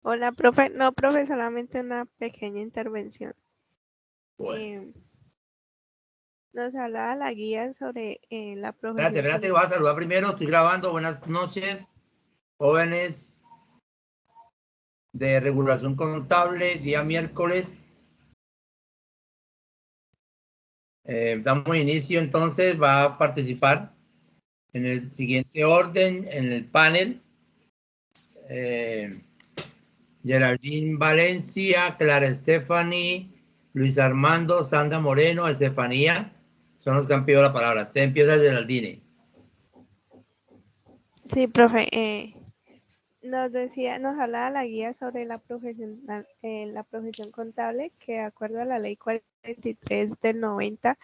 Hola, profe. No, profe, solamente una pequeña intervención. Bueno, Eh, Nos hablaba la guía sobre la espérate, profesión espérate, voy a saludar primero, estoy grabando. Buenas noches, jóvenes de regulación contable, día miércoles. Damos inicio entonces, va a participar en el siguiente orden, en el panel. Geraldine Valencia, Clara Stephanie, Luis Armando, Sandra Moreno, Estefanía, son los que han pedido la palabra. Te empieza Geraldine. Sí, profe. Nos hablaba la guía sobre la profesión contable, que de acuerdo a la ley 43 del 90,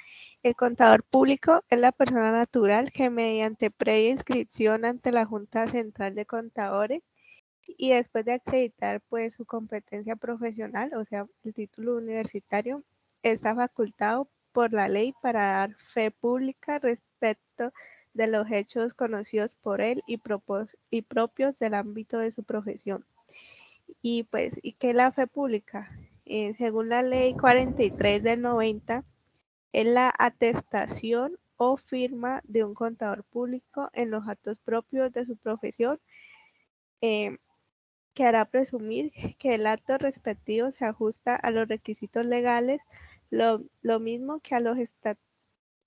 el contador público es la persona natural que mediante previa inscripción ante la Junta Central de Contadores y después de acreditar pues su competencia profesional, o sea, el título universitario, está facultado por la ley para dar fe pública respecto de los hechos conocidos por él y propios del ámbito de su profesión. Y pues, ¿y qué es la fe pública? Según la ley 43 del 90, es la atestación o firma de un contador público en los actos propios de su profesión, eh, que hará presumir que el acto respectivo se ajusta a los requisitos legales, lo mismo que a los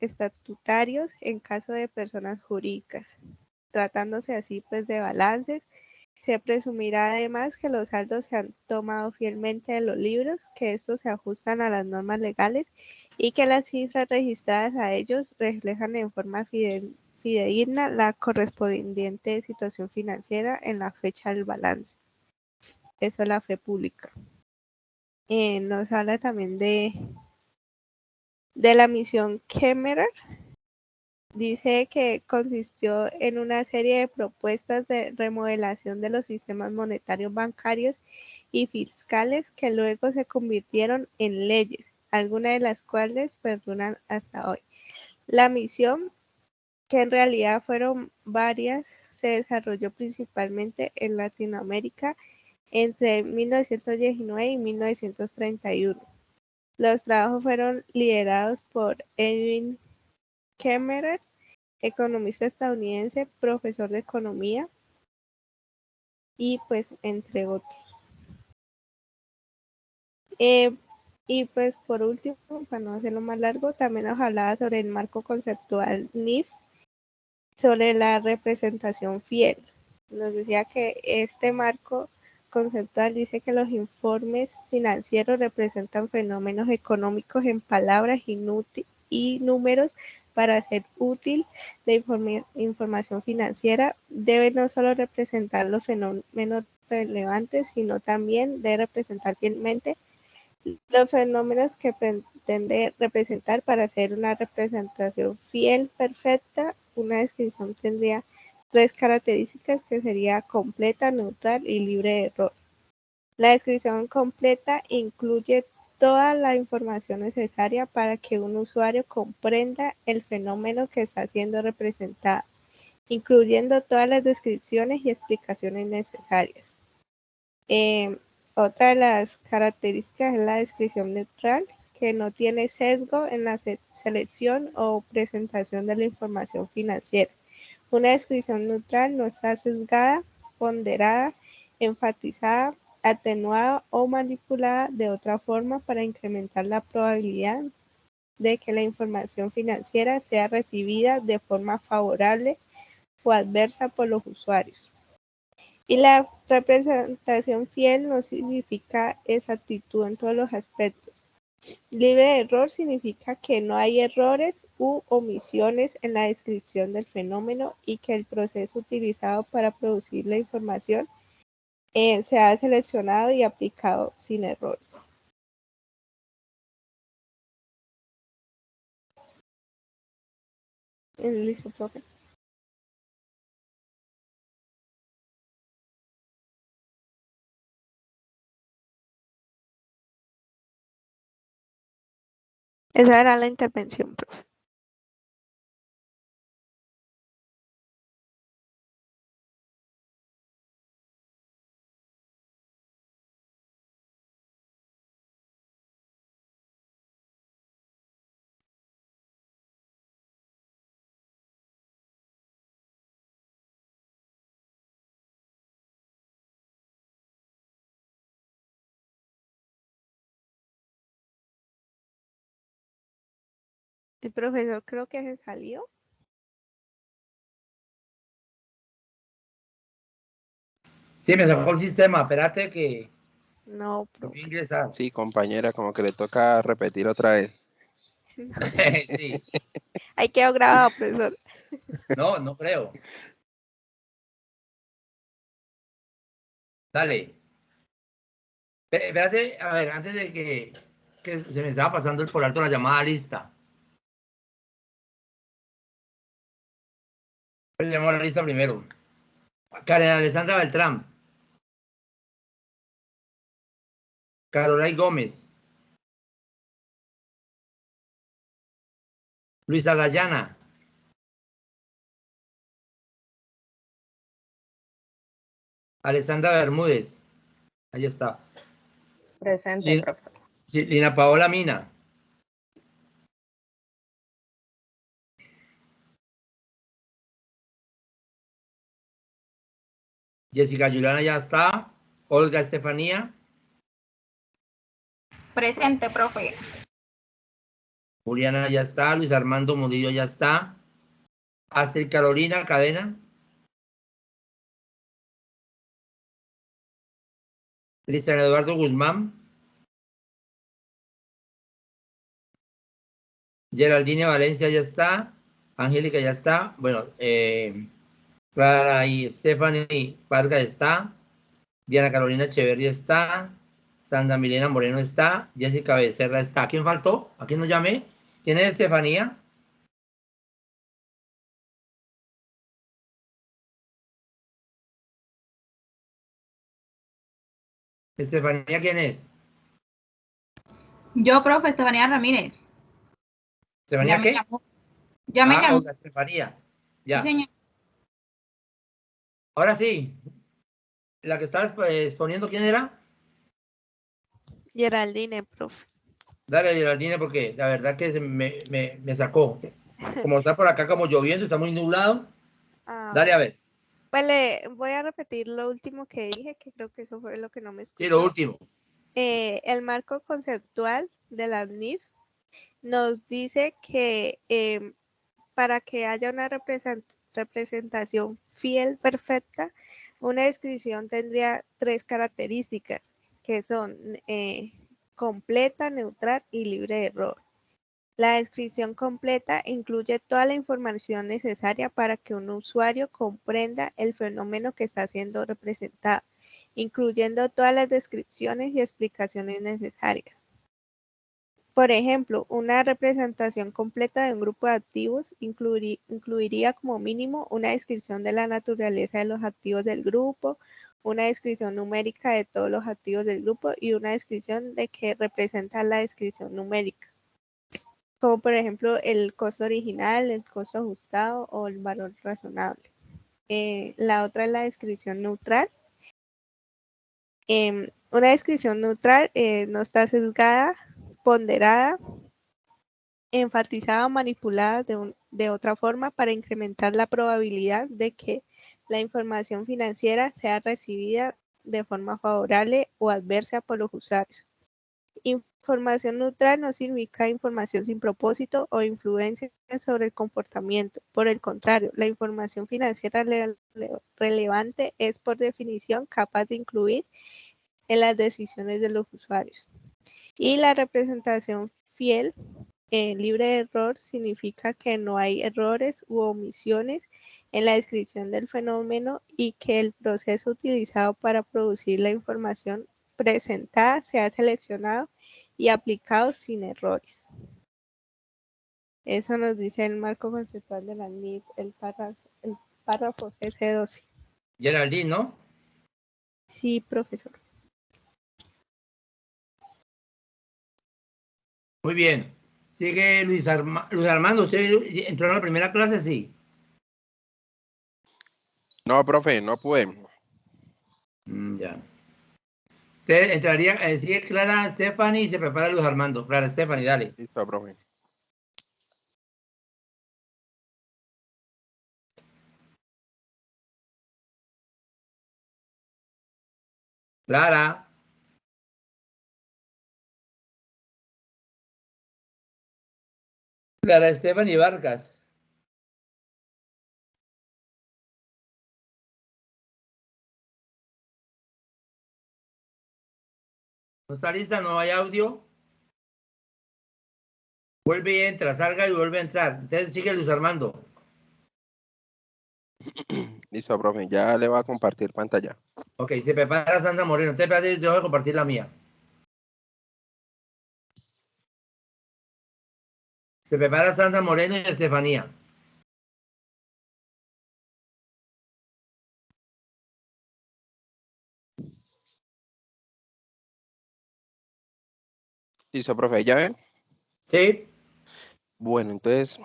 estatutarios en caso de personas jurídicas. Tratándose así pues de balances, se presumirá además que los saldos se han tomado fielmente de los libros, que estos se ajustan a las normas legales y que las cifras registradas a ellos reflejan en forma fidedigna la correspondiente situación financiera en la fecha del balance. Eso es la fe pública. Nos habla también de la misión Kemmerer. Dice que consistió en una serie de propuestas de remodelación de los sistemas monetarios, bancarios y fiscales que luego se convirtieron en leyes, algunas de las cuales perduran hasta hoy. La misión, que en realidad fueron varias, se desarrolló principalmente en Latinoamérica entre 1919 y 1931. Los trabajos fueron liderados por Edwin Kemmerer, economista estadounidense, profesor de economía y pues entre otros. Eh, y pues por último, para no hacerlo más largo, también nos hablaba sobre el marco conceptual NIF, sobre la representación fiel. Nos decía que este marco conceptual dice que los informes financieros representan fenómenos económicos en palabras y números. Para ser útil la información financiera, debe no solo representar los fenómenos relevantes, sino también debe representar fielmente los fenómenos que pretende representar. Para hacer una representación fiel perfecta, una descripción tendría tres características, que sería completa, neutral y libre de error. La descripción completa incluye toda la información necesaria para que un usuario comprenda el fenómeno que está siendo representado, incluyendo todas las descripciones y explicaciones necesarias. Otra de las características es la descripción neutral, que no tiene sesgo en la selección o presentación de la información financiera. Una descripción neutral no está sesgada, ponderada, enfatizada, atenuada o manipulada de otra forma para incrementar la probabilidad de que la información financiera sea recibida de forma favorable o adversa por los usuarios. Y la representación fiel no significa exactitud en todos los aspectos. Libre de error significa que no hay errores u omisiones en la descripción del fenómeno y que el proceso utilizado para producir la información se ha seleccionado y aplicado sin errores. Listo, profe. Esa era la intervención, profe. El profesor creo que se salió. Sí, me sacó el sistema. Espérate que No, voy a profe. ingresar. Sí, compañera, como que le toca repetir otra vez. Sí. Ahí quedó grabado, profesor. No, no creo. Dale. Espérate, a ver, antes de que se me estaba pasando el por alto la llamada lista. Llamamos a la lista primero. Karen Alessandra Beltrán. Carolay Gómez. Luisa Dayana. Alessandra Bermúdez. Ahí está. Presente, Lina, profe. sí, Lina Paola Mina. Jessica Juliana ya está. Olga Estefanía. Presente, profe. Juliana ya está. Luis Armando Murillo ya está. Astrid Carolina Cadena. Cristian Eduardo Guzmán. Geraldine Valencia ya está. Angélica ya está. Bueno, Clara y Stephanie Vargas está. Diana Carolina Echeverría está. Sandra Milena Moreno está. Jessica Becerra está. ¿Quién faltó? ¿A quién no llamé? ¿Quién es Estefanía? Estefanía, ¿quién es? Yo, profe, Estefanía Ramírez. Ya ¿Estefanía me qué? llamó. Ya me llamó. Olga Estefanía. Sí, Ya. señor. Ahora sí. La que estabas exponiendo, ¿quién era? Geraldine, profe. Dale, Geraldine, porque la verdad que me sacó. Como está por acá como lloviendo, está muy nublado. Ah, Dale, a ver. vale, voy a repetir lo último que dije, que creo que eso fue lo que no me Sí, lo escuchó. último. El marco conceptual de la NIF nos dice que para que haya una representación fiel, perfecta, una descripción tendría tres características, que son completa, neutral y libre de error. La descripción completa incluye toda la información necesaria para que un usuario comprenda el fenómeno que está siendo representado, incluyendo todas las descripciones y explicaciones necesarias. Por ejemplo, una representación completa de un grupo de activos incluiría como mínimo una descripción de la naturaleza de los activos del grupo, una descripción numérica de todos los activos del grupo y una descripción de qué representa la descripción numérica, como por ejemplo el costo original, el costo ajustado o el valor razonable. La otra es la descripción neutral. Una descripción neutral no está sesgada, ponderada, enfatizada o manipulada de otra forma para incrementar la probabilidad de que la información financiera sea recibida de forma favorable o adversa por los usuarios. Información neutral no significa información sin propósito o influencia sobre el comportamiento. Por el contrario, la información financiera relevante es por definición capaz de incluir en las decisiones de los usuarios. Y la representación fiel, libre de error, significa que no hay errores u omisiones en la descripción del fenómeno y que el proceso utilizado para producir la información presentada se ha seleccionado y aplicado sin errores. Eso nos dice el marco conceptual de la NIF, el párrafo CC12. Geraldine, ¿no? Sí, profesor. Muy bien. Sigue Luis Armando. ¿Usted entró en la primera clase? Sí. No, profe, no pude. Ya. Usted entraría, sigue Clara Stephanie y se prepara Luis Armando. Clara Stephanie, dale. Listo, profe. Clara. Clara Estefany Vargas. ¿No está lista? ¿No hay audio? Vuelve y entra, salga y vuelve a entrar. Entonces sigue Luis Armando. Listo, profe, ya le voy a compartir pantalla. Ok, se prepara Sandra Moreno. Entonces, yo voy a compartir la mía. Se prepara Sandra Moreno y Estefanía. Listo, profe, ¿ya ve? Sí. Bueno, entonces,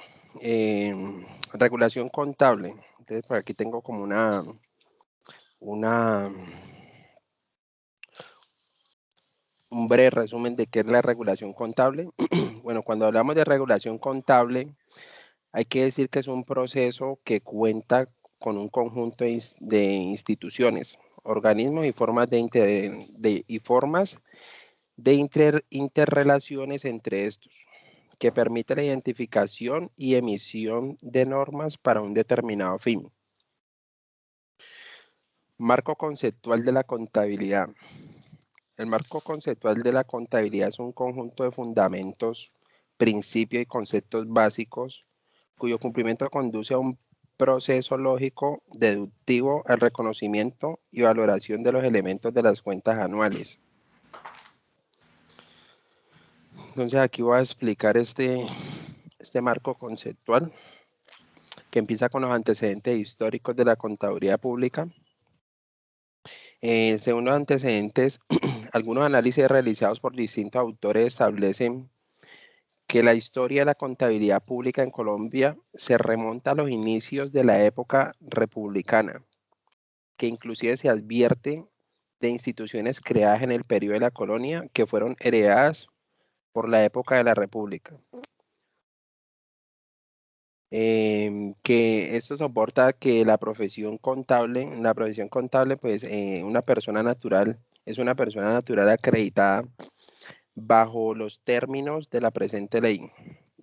regulación contable. Entonces, por aquí tengo como un breve resumen de qué es la regulación contable. Bueno, cuando hablamos de regulación contable, hay que decir que es un proceso que cuenta con un conjunto de instituciones, organismos y formas de interrelaciones entre estos, que permite la identificación y emisión de normas para un determinado fin. Marco conceptual de la contabilidad. El marco conceptual de la contabilidad es un conjunto de fundamentos, principios y conceptos básicos cuyo cumplimiento conduce a un proceso lógico deductivo al reconocimiento y valoración de los elementos de las cuentas anuales. Entonces aquí voy a explicar este marco conceptual que empieza con los antecedentes históricos de la contaduría pública. Según los antecedentes, algunos análisis realizados por distintos autores establecen que la historia de la contabilidad pública en Colombia se remonta a los inicios de la época republicana, que inclusive se advierte de instituciones creadas en el periodo de la colonia que fueron heredadas por la época de la República. Que esto soporta que la profesión contable, pues una persona natural, es una persona natural acreditada bajo los términos de la presente ley,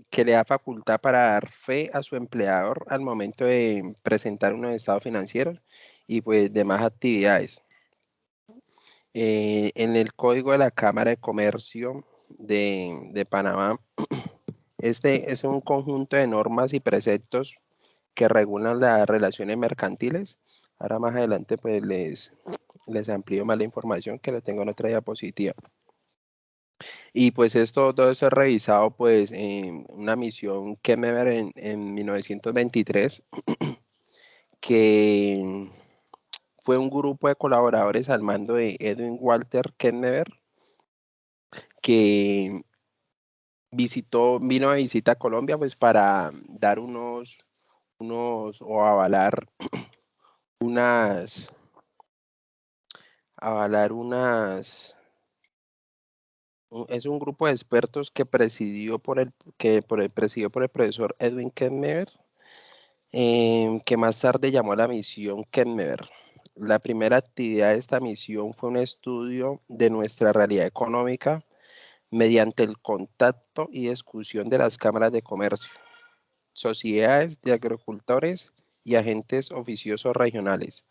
que le da facultad para dar fe a su empleador al momento de presentar unos estados financieros y pues demás actividades. En el Código de la Cámara de Comercio de Panamá, este es un conjunto de normas y preceptos que regulan las relaciones mercantiles. Ahora más adelante pues les amplío más la información que lo tengo en otra diapositiva. Y pues todo esto es revisado pues en una misión Kemmerer en 1923, que fue un grupo de colaboradores al mando de Edwin Walter Kemmerer, que vino a visita a Colombia pues para dar o avalar es un grupo de expertos que presidió por el profesor Edwin Kemmerer, que más tarde llamó a la misión Kemmerer. La primera actividad de esta misión fue un estudio de nuestra realidad económica mediante el contacto y discusión de las cámaras de comercio, sociedades de agricultores y agentes oficiosos regionales.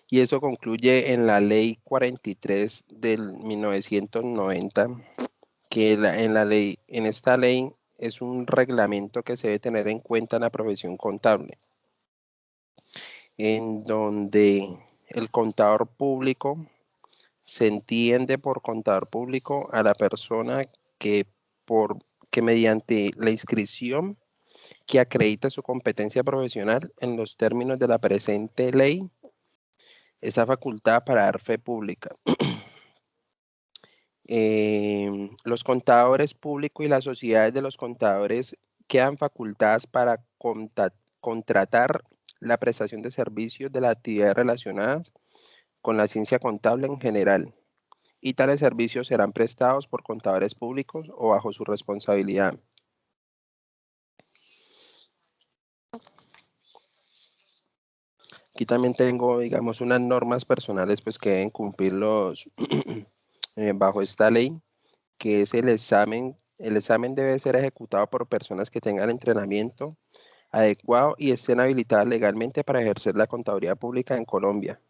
Y eso concluye en la Ley 43 del 1990, que en esta ley es un reglamento que se debe tener en cuenta en la profesión contable, en donde el contador público se entiende por contador público a la persona que mediante la inscripción que acredita su competencia profesional en los términos de la presente ley, está facultada para dar fe pública. Los contadores públicos y las sociedades de los contadores quedan facultadas para contratar la prestación de servicios de las actividades relacionadas con la ciencia contable en general, y tales servicios serán prestados por contadores públicos o bajo su responsabilidad. Aquí también tengo, digamos, unas normas personales pues, que deben cumplir bajo esta ley, que es el examen El examen debe ser ejecutado por personas que tengan entrenamiento adecuado y estén habilitadas legalmente para ejercer la contaduría pública en Colombia.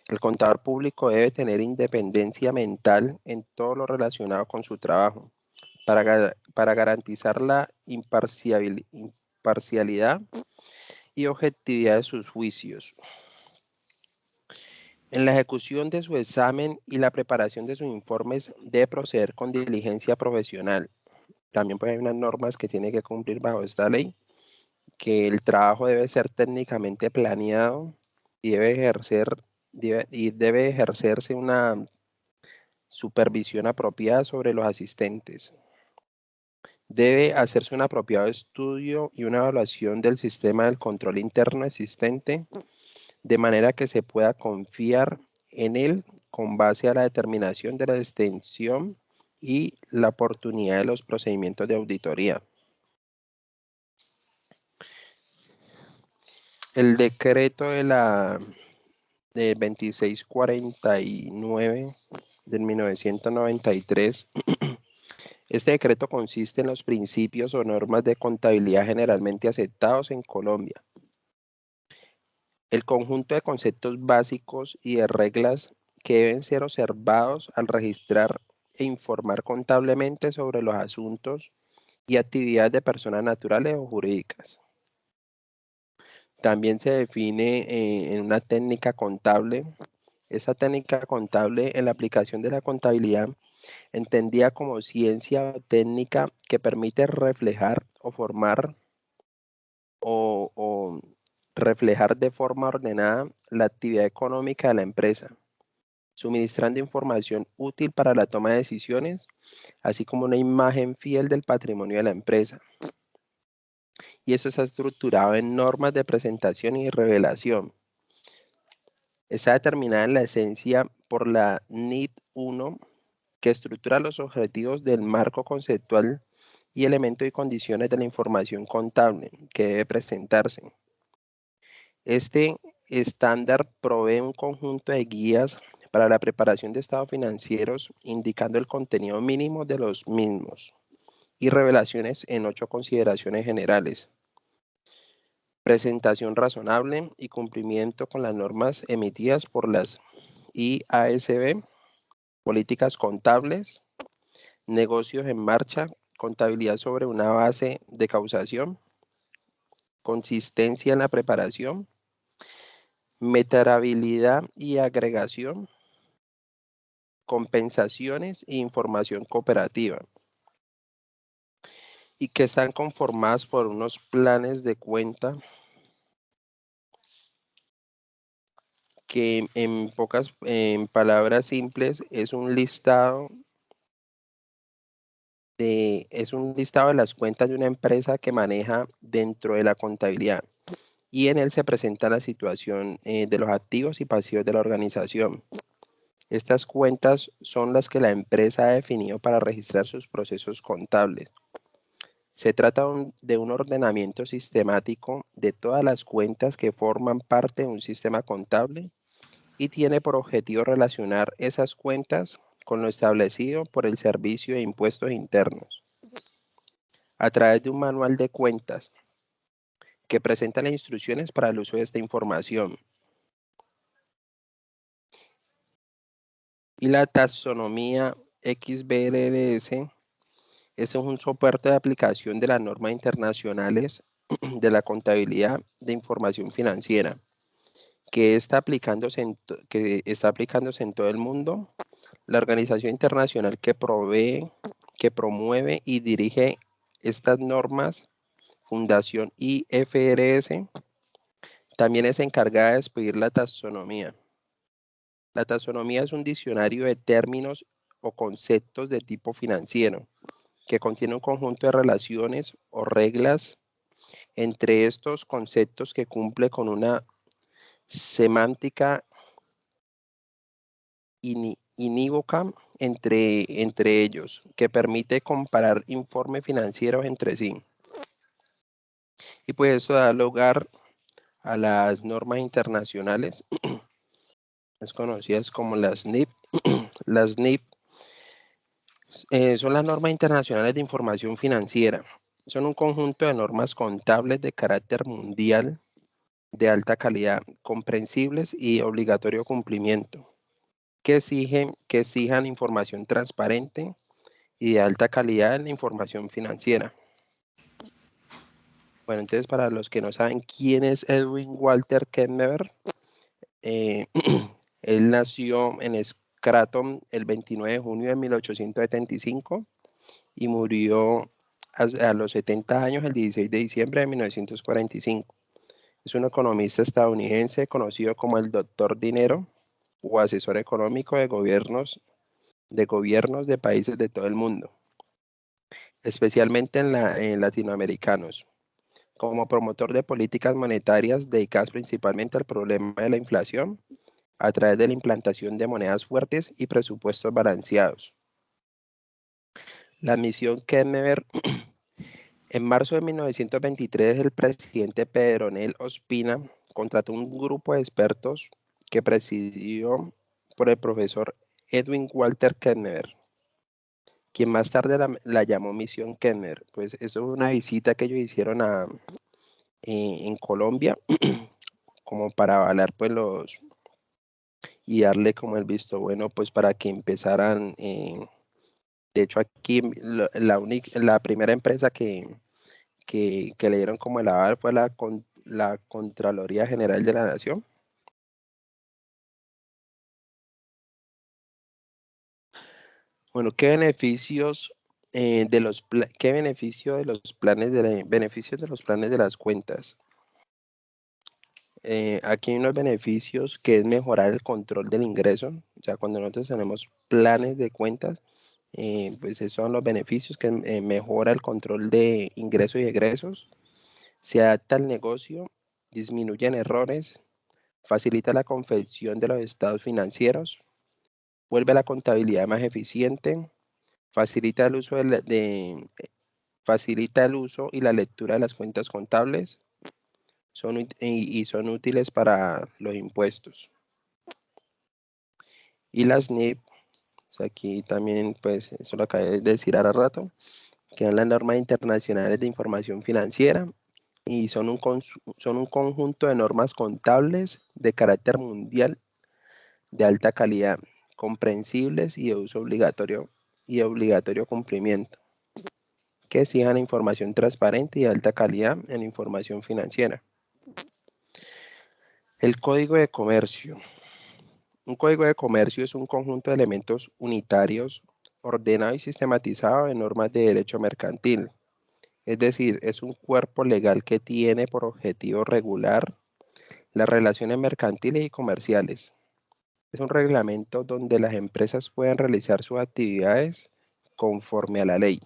El contador público debe tener independencia mental en todo lo relacionado con su trabajo para garantizar la imparcialidad y objetividad de sus juicios. En la ejecución de su examen y la preparación de sus informes debe proceder con diligencia profesional. También pues hay unas normas que tiene que cumplir bajo esta ley, que el trabajo debe ser técnicamente planeado y debe ejercerse una supervisión apropiada sobre los asistentes. Debe hacerse un apropiado estudio y una evaluación del sistema del control interno existente, de manera que se pueda confiar en él con base a la determinación de la extensión y la oportunidad de los procedimientos de auditoría. El decreto de 2649 del 1993. Este decreto consiste en los principios o normas de contabilidad generalmente aceptados en Colombia. El conjunto de conceptos básicos y de reglas que deben ser observados al registrar e informar contablemente sobre los asuntos y actividades de personas naturales o jurídicas. También se define en una técnica contable. Esa técnica contable en la aplicación de la contabilidad entendida como ciencia o técnica que permite reflejar o formar o reflejar de forma ordenada la actividad económica de la empresa, suministrando información útil para la toma de decisiones, así como una imagen fiel del patrimonio de la empresa. Y eso está estructurado en normas de presentación y revelación. Está determinada en la esencia por la NIT 1, que estructura los objetivos del marco conceptual y elementos y condiciones de la información contable que debe presentarse. Este estándar provee un conjunto de guías para la preparación de estados financieros, indicando el contenido mínimo de los mismos y revelaciones en 8 consideraciones generales. Presentación razonable y cumplimiento con las normas emitidas por las IASB, políticas contables, negocios en marcha, contabilidad sobre una base de causación, consistencia en la preparación, metrabilidad y agregación, compensaciones e información cooperativa, y que están conformadas por unos planes de cuenta que en palabras simples es un listado de las cuentas de una empresa que maneja dentro de la contabilidad, y en él se presenta la situación de los activos y pasivos de la organización. Estas cuentas son las que la empresa ha definido para registrar sus procesos contables. Se trata de un ordenamiento sistemático de todas las cuentas que forman parte de un sistema contable y tiene por objetivo relacionar esas cuentas con lo establecido por el Servicio de Impuestos Internos a través de un manual de cuentas que presenta las instrucciones para el uso de esta información. Y la taxonomía XBRL. Este es un soporte de aplicación de las normas internacionales de la contabilidad de información financiera que está aplicándose en todo el mundo. La organización internacional que promueve y dirige estas normas, Fundación IFRS, también es encargada de expedir la taxonomía. La taxonomía es un diccionario de términos o conceptos de tipo financiero que contiene un conjunto de relaciones o reglas entre estos conceptos que cumple con una semántica inívoca entre ellos, que permite comparar informes financieros entre sí. Y pues eso da lugar a las normas internacionales, las conocidas como las NIF. Las NIF Son las normas internacionales de información financiera. Son un conjunto de normas contables de carácter mundial de alta calidad, comprensibles y obligatorio cumplimiento, que exijan información transparente y de alta calidad en la información financiera. Bueno, entonces para los que no saben quién es Edwin Walter Kemmerer, él nació en Scranton el 29 de junio de 1875 y murió a los 70 años el 16 de diciembre de 1945. Es un economista estadounidense conocido como el Doctor Dinero o asesor económico de gobiernos de países de todo el mundo, especialmente en latinoamericanos, como promotor de políticas monetarias dedicadas principalmente al problema de la inflación a través de la implantación de monedas fuertes y presupuestos balanceados. La misión Kemmerer. En marzo de 1923, el presidente Pedronel Ospina contrató un grupo de expertos que presidió por el profesor Edwin Walter Kemmerer, quien más tarde la llamó Misión Kemmerer. Pues eso es una visita que ellos hicieron en Colombia como para avalar pues y darle como el visto bueno pues para que empezaran. De hecho aquí la primera empresa que le dieron como el aval fue la Contraloría General de la Nación. Bueno, ¿qué beneficios beneficio de los planes beneficios de los planes de las cuentas? Aquí hay unos beneficios que es mejorar el control del ingreso. O sea, cuando nosotros tenemos planes de cuentas, pues esos son los beneficios que mejora el control de ingresos y egresos, se adapta al negocio, disminuyen errores, facilita la confección de los estados financieros, vuelve la contabilidad más eficiente, facilita el uso, facilita el uso y la lectura de las cuentas contables y son útiles para los impuestos. Y las NIF, aquí también, pues eso lo acabé de decir hace rato, que son las normas internacionales de información financiera y son un conjunto de normas contables de carácter mundial de alta calidad, comprensibles y de uso obligatorio cumplimiento, que exijan información transparente y de alta calidad en información financiera. El Código de Comercio. Un código de comercio es un conjunto de elementos unitarios ordenado y sistematizado de normas de derecho mercantil. Es decir, es un cuerpo legal que tiene por objetivo regular las relaciones mercantiles y comerciales. Es un reglamento donde las empresas pueden realizar sus actividades conforme a la ley.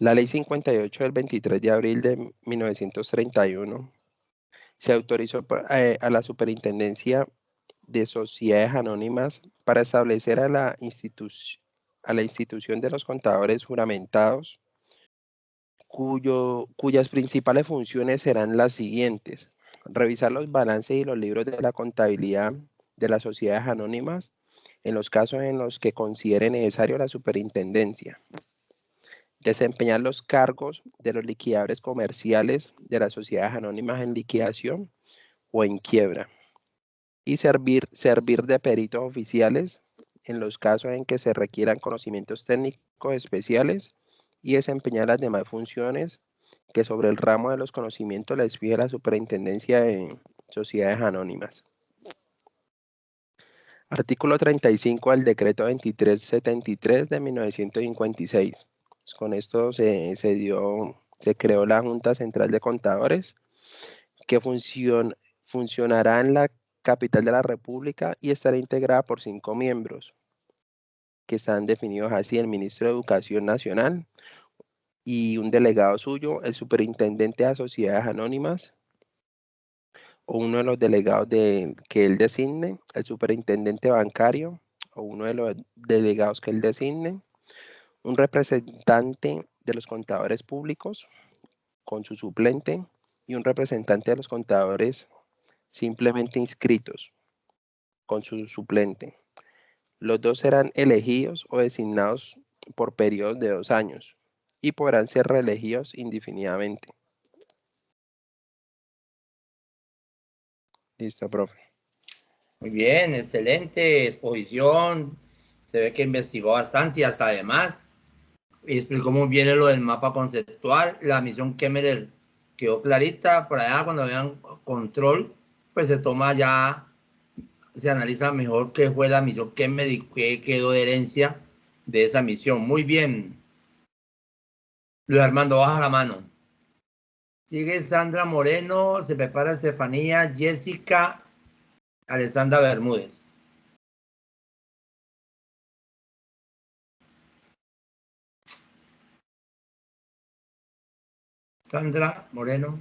La Ley 58 del 23 de abril de 1931 se autorizó a la Superintendencia de Sociedades Anónimas para establecer a la institución de los contadores juramentados, cuyas principales funciones serán las siguientes: revisar los balances y los libros de la contabilidad de las sociedades anónimas en los casos en los que considere necesario la superintendencia, desempeñar los cargos de los liquidadores comerciales de las sociedades anónimas en liquidación o en quiebra, y servir de peritos oficiales en los casos en que se requieran conocimientos técnicos especiales y desempeñar las demás funciones que sobre el ramo de los conocimientos les fije la Superintendencia de Sociedades Anónimas. Artículo 35 del Decreto 2373 de 1956. Pues con esto se creó la Junta Central de Contadores, que funcionará en la capital de la República y estará integrada por 5 miembros, que están definidos así: el ministro de Educación Nacional y un delegado suyo, el superintendente de sociedades anónimas o uno de los delegados que él designe, el superintendente bancario o uno de los delegados que él designe, un representante de los contadores públicos con su suplente y un representante de los contadores simplemente inscritos con su suplente. Los dos serán elegidos o designados por periodos de 2 años y podrán ser reelegidos indefinidamente. Listo, profe. Muy bien, excelente exposición. Se ve que investigó bastante y hasta además y explicó muy bien lo del mapa conceptual. La misión Kemmerer quedó clarita. Por allá cuando vean control, pues se toma ya, se analiza mejor qué fue la misión Kemmerer y qué quedó de herencia de esa misión. Muy bien. Luis Armando, baja la mano. Sigue Sandra Moreno, se prepara Estefanía, Jessica, Alessandra Bermúdez. Sandra Moreno.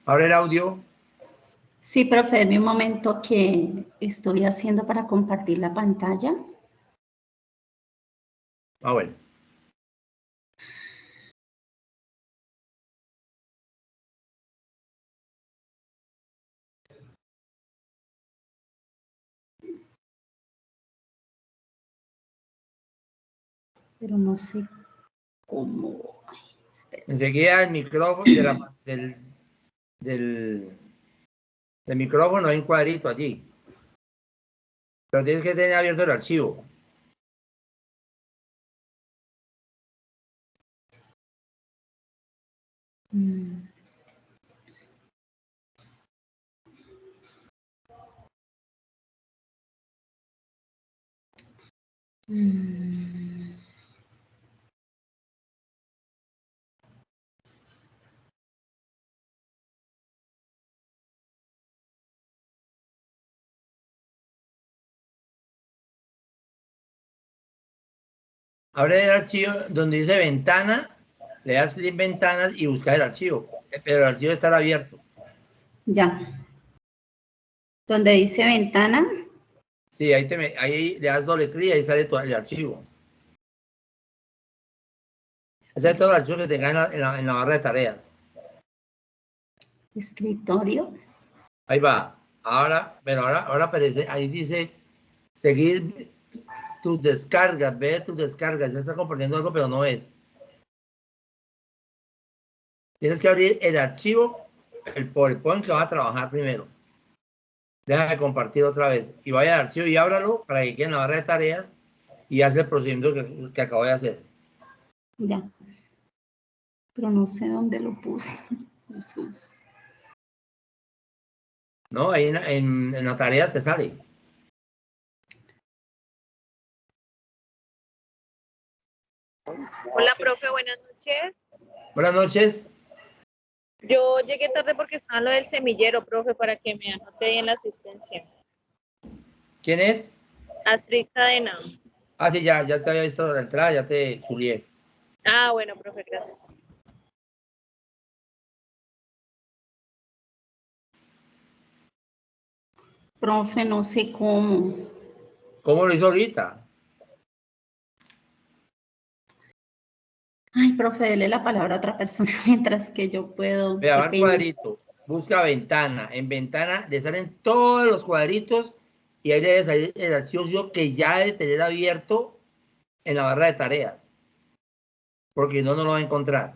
Abre el audio. Sí, profe, deme un momento que estoy haciendo para compartir la pantalla. Ah, bueno. Pero no sé cómo. Ay, espera. Enseguida el micrófono del micrófono hay un cuadrito allí. Pero tienes que tener abierto el archivo. Mm. Mm. Abre el archivo donde dice ventana, le das clic en ventanas y buscas el archivo. Pero el archivo estará abierto. Ya. Donde dice ventana. Sí, ahí le das doble clic y ahí sale todo el archivo. Ese es todo el archivo que tengas en la barra de tareas. Escritorio. Ahí va. Ahora aparece, ahí dice seguir tus descargas, ve tus descargas. Ya está compartiendo algo, pero no es. Tienes que abrir el archivo, el PowerPoint que va a trabajar primero. Deja de compartir otra vez y vaya al archivo y ábralo para que quede en la barra de tareas y hace el procedimiento que acabo de hacer. Ya. Pero no sé dónde lo puse. Jesús. ¿No? Ahí en las tareas te sale. Hola, profe, buenas noches. Buenas noches. Yo llegué tarde porque estaba en lo del semillero, profe, para que me anote ahí en la asistencia. ¿Quién es? Astrid Cadena. Ah, sí, ya te había visto la entrada, ya te chulié. Ah, bueno, profe, gracias. Profe, no sé cómo. ¿Cómo lo hizo ahorita? Ay, profe, dele la palabra a otra persona mientras que yo puedo. Vea, Qué va al pena. cuadrito, busca ventana. En ventana le salen todos los cuadritos y ahí debe salir el archivo que ya debe tener abierto en la barra de tareas. Porque no lo va a encontrar.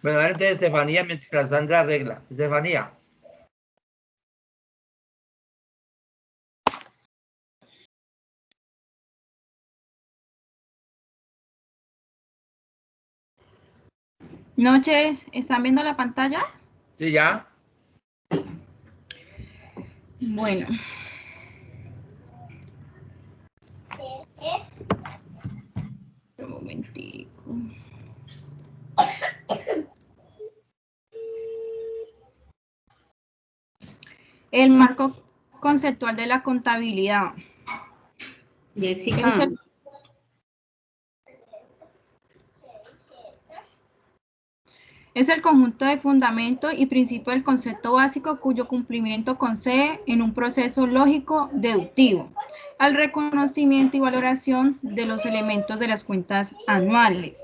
Bueno, a ver entonces Estefanía mientras Sandra arregla. Estefanía. Noches, ¿están viendo la pantalla? Sí, ya. Bueno. Un momentico. El marco conceptual de la contabilidad. Jessica. Es el conjunto de fundamentos y principios del concepto básico cuyo cumplimiento concede en un proceso lógico deductivo al reconocimiento y valoración de los elementos de las cuentas anuales.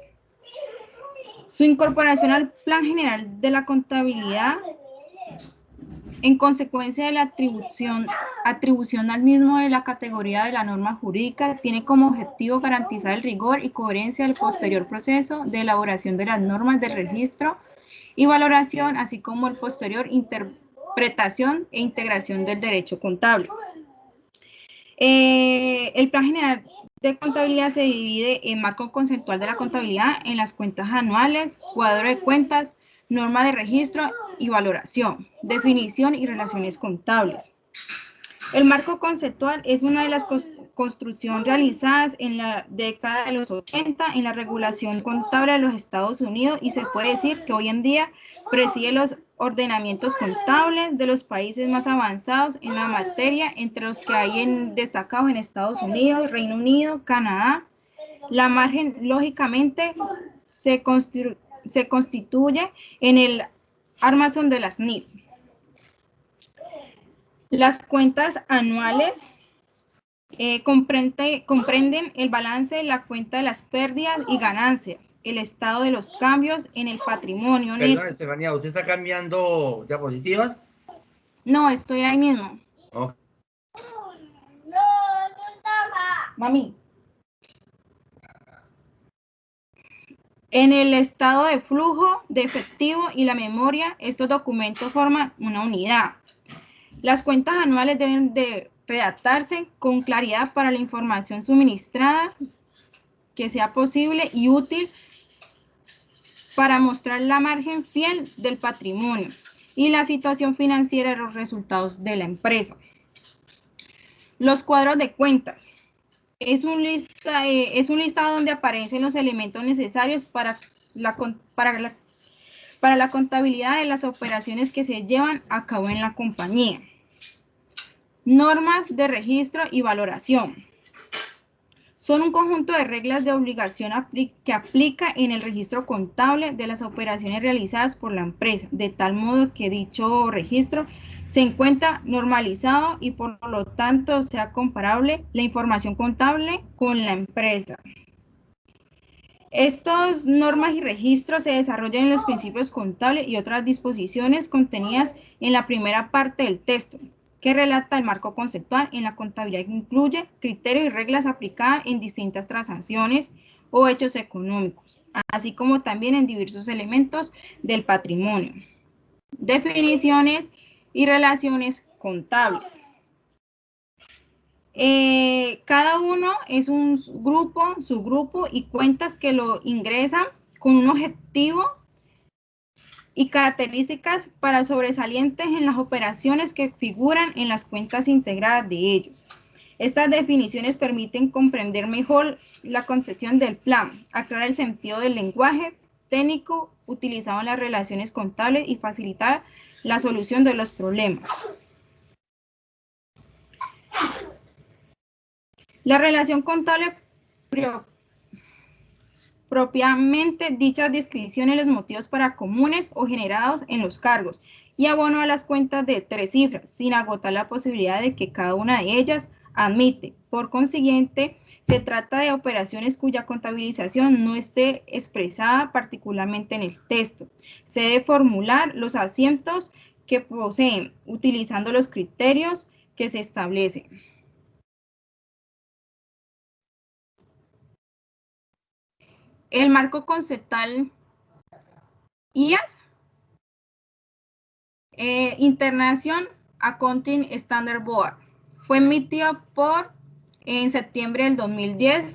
Su incorporación al Plan General de la Contabilidad, en consecuencia de la atribución al mismo de la categoría de la norma jurídica, tiene como objetivo garantizar el rigor y coherencia del posterior proceso de elaboración de las normas de registro y valoración, así como el posterior interpretación e integración del derecho contable. El Plan General de Contabilidad se divide en marco conceptual de la contabilidad, en las cuentas anuales, cuadro de cuentas, norma de registro y valoración, definición y relaciones contables. El marco conceptual es una de las construcciones realizadas en la década de los 80 en la regulación contable de los Estados Unidos y se puede decir que hoy en día preside los ordenamientos contables de los países más avanzados en la materia, entre los que hay destacados en Estados Unidos, Reino Unido, Canadá. La margen, lógicamente, se constituye en el armazón de las NIF. Las cuentas anuales comprenden el balance, la cuenta de las pérdidas y ganancias, el estado de los cambios en el patrimonio. Perdón, Estefanía, ¿usted está cambiando diapositivas? No, estoy ahí mismo. Oh. Mami. En el estado de flujo, de efectivo y la memoria, estos documentos forman una unidad. Las cuentas anuales deben de redactarse con claridad para la información suministrada, que sea posible y útil para mostrar la margen fiel del patrimonio y la situación financiera de los resultados de la empresa. Los cuadros de cuentas. Es un listado donde aparecen los elementos necesarios para la contabilidad de las operaciones que se llevan a cabo en la compañía. Normas de registro y valoración. Son un conjunto de reglas de obligación que aplica en el registro contable de las operaciones realizadas por la empresa, de tal modo que dicho registro se encuentra normalizado y por lo tanto sea comparable la información contable con la empresa. Estas normas y registros se desarrollan en los principios contables y otras disposiciones contenidas en la primera parte del texto, que relata el marco conceptual en la contabilidad que incluye criterios y reglas aplicadas en distintas transacciones o hechos económicos, así como también en diversos elementos del patrimonio, definiciones y relaciones contables. Cada uno es un grupo, subgrupo y cuentas que lo ingresan con un objetivo y características para sobresalientes en las operaciones que figuran en las cuentas integradas de ellos. Estas definiciones permiten comprender mejor la concepción del plan, aclarar el sentido del lenguaje técnico utilizado en las relaciones contables y facilitar la solución de los problemas. La relación contable propiamente dichas descripciones los motivos para comunes o generados en los cargos y abono a las cuentas de 3 cifras, sin agotar la posibilidad de que cada una de ellas admite. Por consiguiente, se trata de operaciones cuya contabilización no esté expresada particularmente en el texto. Se debe formular los asientos que poseen, utilizando los criterios que se establecen. El marco conceptual IAS, International Accounting Standard Board, fue emitido en septiembre del 2010.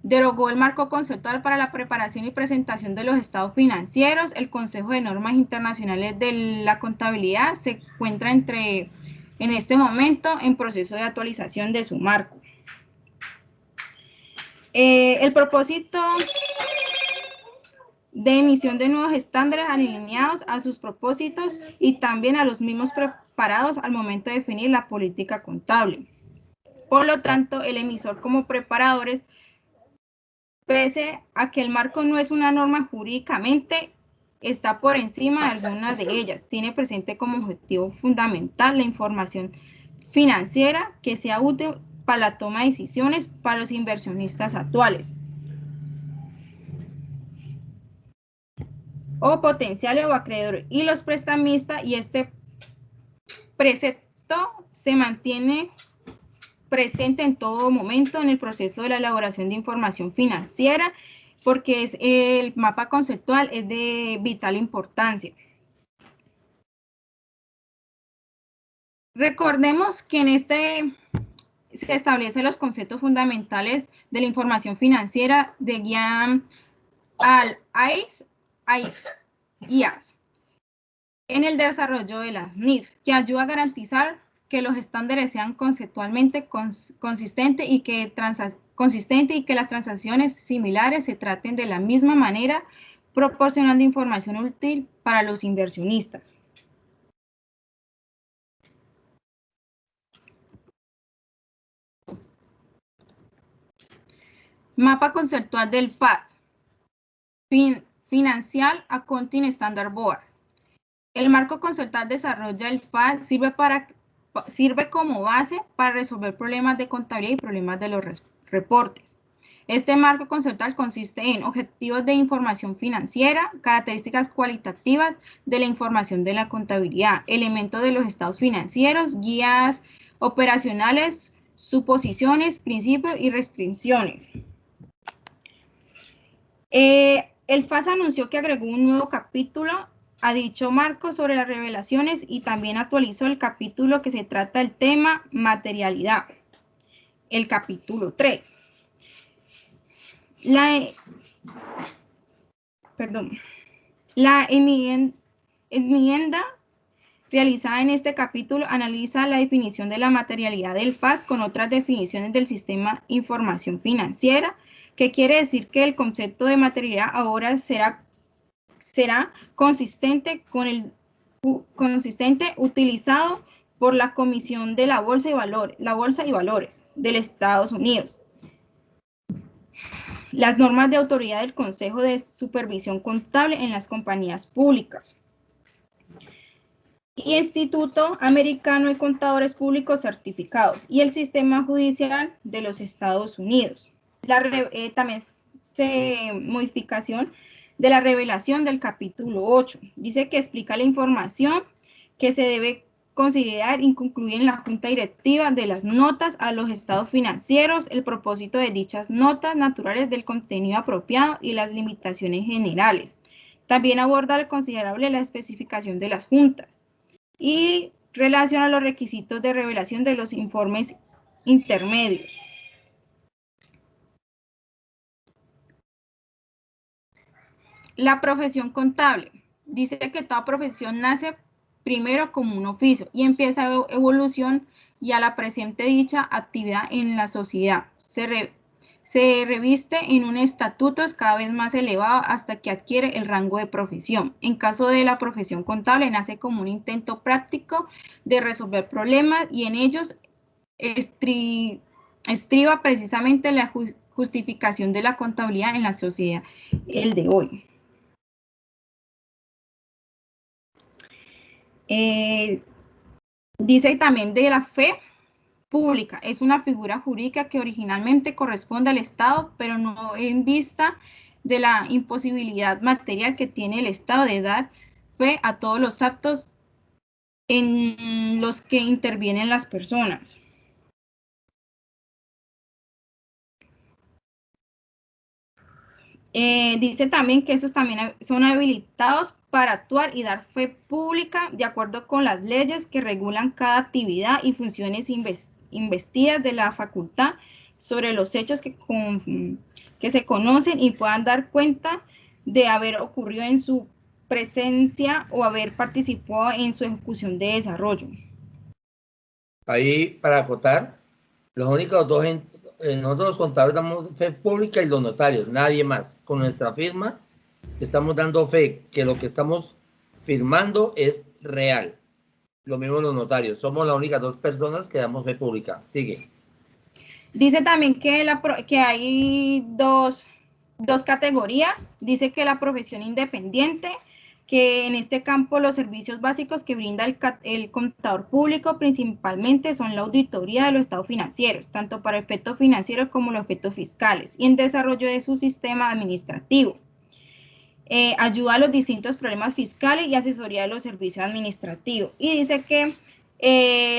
Derogó el marco conceptual para la preparación y presentación de los estados financieros. El Consejo de Normas Internacionales de la Contabilidad se encuentra en este momento en proceso de actualización de su marco. El propósito de emisión de nuevos estándares alineados a sus propósitos y también a los mismos preparados al momento de definir la política contable. Por lo tanto, el emisor como preparadores pese a que el marco no es una norma jurídicamente, está por encima de algunas de ellas. Tiene presente como objetivo fundamental la información financiera que sea útil para la toma de decisiones para los inversionistas actuales o potenciales o acreedores y los prestamistas, y este precepto se mantiene presente en todo momento en el proceso de la elaboración de información financiera, porque el mapa conceptual es de vital importancia. Recordemos que en este se establecen los conceptos fundamentales de la información financiera de guía al IAS en el desarrollo de la NIF, que ayuda a garantizar que los estándares sean conceptualmente consistentes y que las transacciones similares se traten de la misma manera, proporcionando información útil para los inversionistas. Mapa conceptual del FAS, Financial Accounting Standard Board. El marco conceptual desarrolla el FAS, sirve como base para resolver problemas de contabilidad y problemas de los reportes. Este marco conceptual consiste en objetivos de información financiera, características cualitativas de la información de la contabilidad, elementos de los estados financieros, guías operacionales, suposiciones, principios y restricciones. El FAS anunció que agregó un nuevo capítulo a dicho marco sobre las revelaciones y también actualizó el capítulo que se trata del tema materialidad, el capítulo 3. La enmienda realizada en este capítulo analiza la definición de la materialidad del FAS con otras definiciones del sistema información financiera, que quiere decir que el concepto de materialidad ahora será consistente utilizado por la Comisión de la Bolsa y Valores de los Estados Unidos, las normas de autoridad del Consejo de Supervisión Contable en las compañías públicas y Instituto Americano de Contadores Públicos Certificados y el sistema judicial de los Estados Unidos. También modificación de la revelación del capítulo 8. Dice que explica la información que se debe considerar y concluir en la junta directiva de las notas a los estados financieros, el propósito de dichas notas naturales del contenido apropiado y las limitaciones generales. También aborda considerable la especificación de las juntas y relaciona los requisitos de revelación de los informes intermedios. La profesión contable. Dice que toda profesión nace primero como un oficio y empieza a evolución y a la presente dicha actividad en la sociedad. Se reviste en un estatuto cada vez más elevado hasta que adquiere el rango de profesión. En caso de la profesión contable, nace como un intento práctico de resolver problemas y en ellos estriba precisamente la justificación de la contabilidad en la sociedad, el de hoy. Dice también de la fe pública. Es una figura jurídica que originalmente corresponde al Estado, pero no en vista de la imposibilidad material que tiene el Estado de dar fe a todos los actos en los que intervienen las personas. Dice también que esos también son habilitados para actuar y dar fe pública de acuerdo con las leyes que regulan cada actividad y funciones investidas de la facultad sobre los hechos que se conocen y puedan dar cuenta de haber ocurrido en su presencia o haber participado en su ejecución de desarrollo. Ahí, para acotar, los únicos dos, nosotros los contadores damos fe pública y los notarios, nadie más. Con nuestra firma estamos dando fe que lo que estamos firmando es real. Lo mismo los notarios, somos las únicas dos personas que damos fe pública. Sigue. Dice también que hay dos dos categorías. Dice que la profesión independiente, que en este campo los servicios básicos que brinda el contador público principalmente son la auditoría de los estados financieros, tanto para efectos financieros como los efectos fiscales, y en desarrollo de su sistema administrativo. Ayuda a los distintos problemas fiscales y asesoría de los servicios administrativos. Y dice que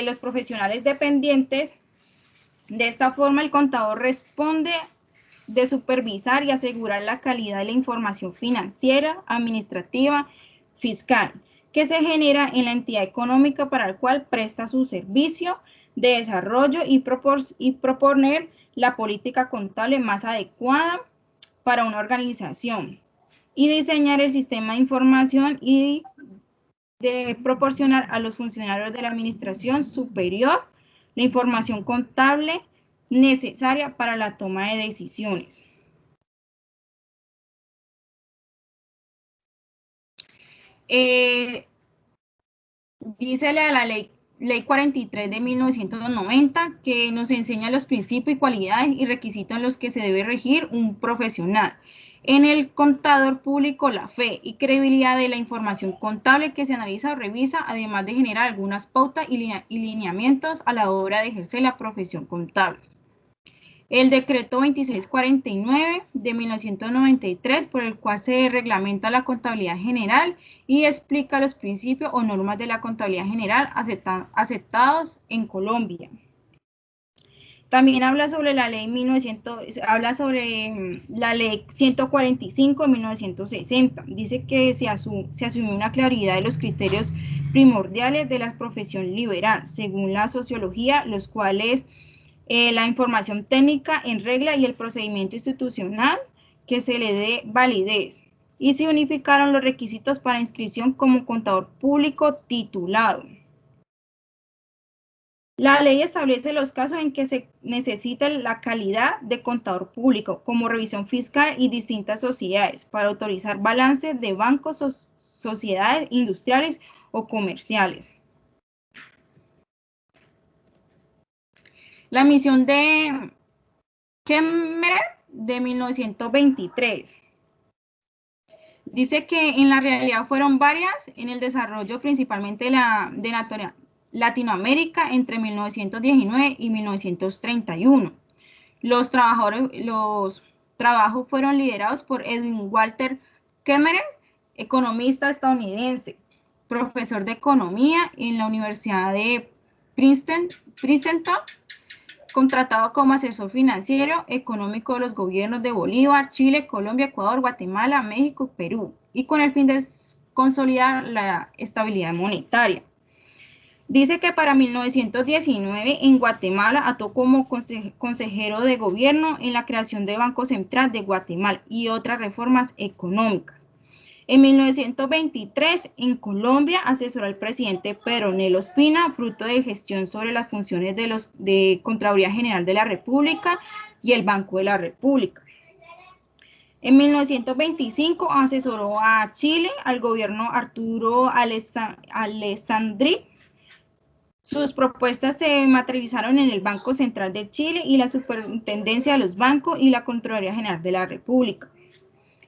los profesionales dependientes, de esta forma el contador responde de supervisar y asegurar la calidad de la información financiera, administrativa, fiscal, que se genera en la entidad económica para la cual presta su servicio de desarrollo y proponer la política contable más adecuada para una organización, y diseñar el sistema de información y de proporcionar a los funcionarios de la administración superior la información contable necesaria para la toma de decisiones. Dícele a la ley 43 de 1990 que nos enseña los principios y cualidades y requisitos en los que se debe regir un profesional. En el contador público, la fe y credibilidad de la información contable que se analiza o revisa, además de generar algunas pautas y lineamientos a la hora de ejercer la profesión contable. El decreto 2649 de 1993, por el cual se reglamenta la contabilidad general y explica los principios o normas de la contabilidad general aceptados en Colombia. También habla sobre la ley 145 de 1960. Dice que se asumió una claridad de los criterios primordiales de la profesión liberal, según la sociología, los cuales la información técnica en regla y el procedimiento institucional que se le dé validez. Y se unificaron los requisitos para inscripción como contador público titulado. La ley establece los casos en que se necesita la calidad de contador público, como revisión fiscal y distintas sociedades, para autorizar balances de bancos, sociedades industriales o comerciales. La misión de Kemmerer de 1923. Dice que en la realidad fueron varias en el desarrollo principalmente de Latinoamérica entre 1919 y 1931. Los trabajos fueron liderados por Edwin Walter Kemmerer, economista estadounidense, profesor de economía en la Universidad de Princeton, contratado como asesor financiero económico de los gobiernos de Bolívar, Chile, Colombia, Ecuador, Guatemala, México y Perú, y con el fin de consolidar la estabilidad monetaria. Dice que para 1919 en Guatemala actuó como consejero de gobierno en la creación del Banco Central de Guatemala y otras reformas económicas. En 1923, en Colombia, asesoró al presidente Pedro Nelo Espina, fruto de gestión sobre las funciones de Contraloría General de la República y el Banco de la República. En 1925, asesoró a Chile, al gobierno Arturo Alessandri. Sus propuestas se materializaron en el Banco Central de Chile y la Superintendencia de los Bancos y la Contraloría General de la República.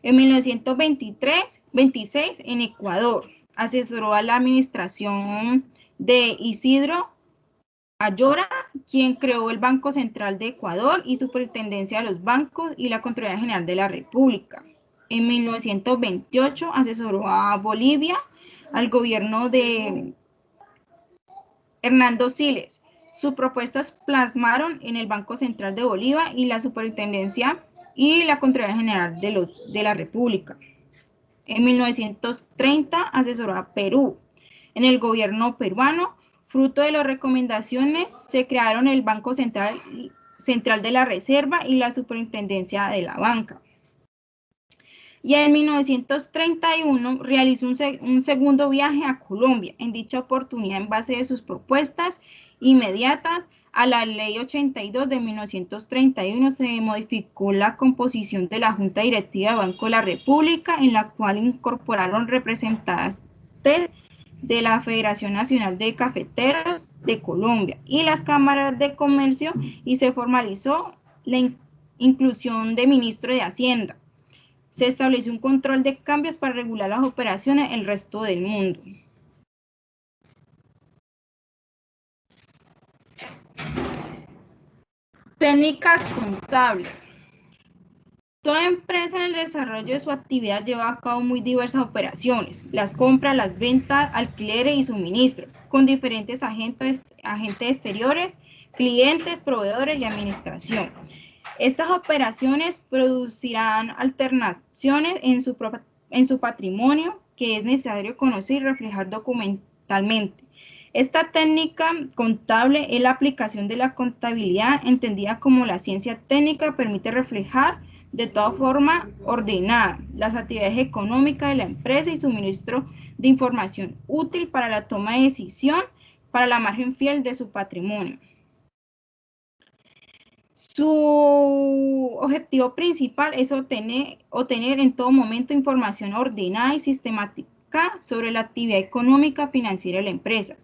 En 1926, en Ecuador, asesoró a la administración de Isidro Ayora, quien creó el Banco Central de Ecuador y Superintendencia de los Bancos y la Contraloría General de la República. En 1928, asesoró a Bolivia, al gobierno de Hernando Siles. Sus propuestas plasmaron en el Banco Central de Bolivia y la Superintendencia y la Contraloría General de la República. En 1930 asesoró a Perú. En el gobierno peruano, fruto de las recomendaciones, se crearon el Banco Central de la Reserva y la Superintendencia de la Banca. Y en 1931 realizó un segundo viaje a Colombia. En dicha oportunidad, en base de sus propuestas inmediatas a la Ley 82 de 1931, se modificó la composición de la Junta Directiva del Banco de la República, en la cual incorporaron representantes de la Federación Nacional de Cafeteros de Colombia y las cámaras de comercio, y se formalizó la inclusión de ministro de Hacienda. Se estableció un control de cambios para regular las operaciones en el resto del mundo. Técnicas contables. Toda empresa en el desarrollo de su actividad lleva a cabo muy diversas operaciones, las compras, las ventas, alquileres y suministros, con diferentes agentes exteriores, clientes, proveedores y administración. Estas operaciones producirán alteraciones en su patrimonio que es necesario conocer y reflejar documentalmente. Esta técnica contable es la aplicación de la contabilidad entendida como la ciencia técnica que permite reflejar de toda forma ordenada las actividades económicas de la empresa y suministro de información útil para la toma de decisión para la margen fiel de su patrimonio. Su objetivo principal es obtener en todo momento información ordenada y sistemática sobre la actividad económica financiera de la empresa,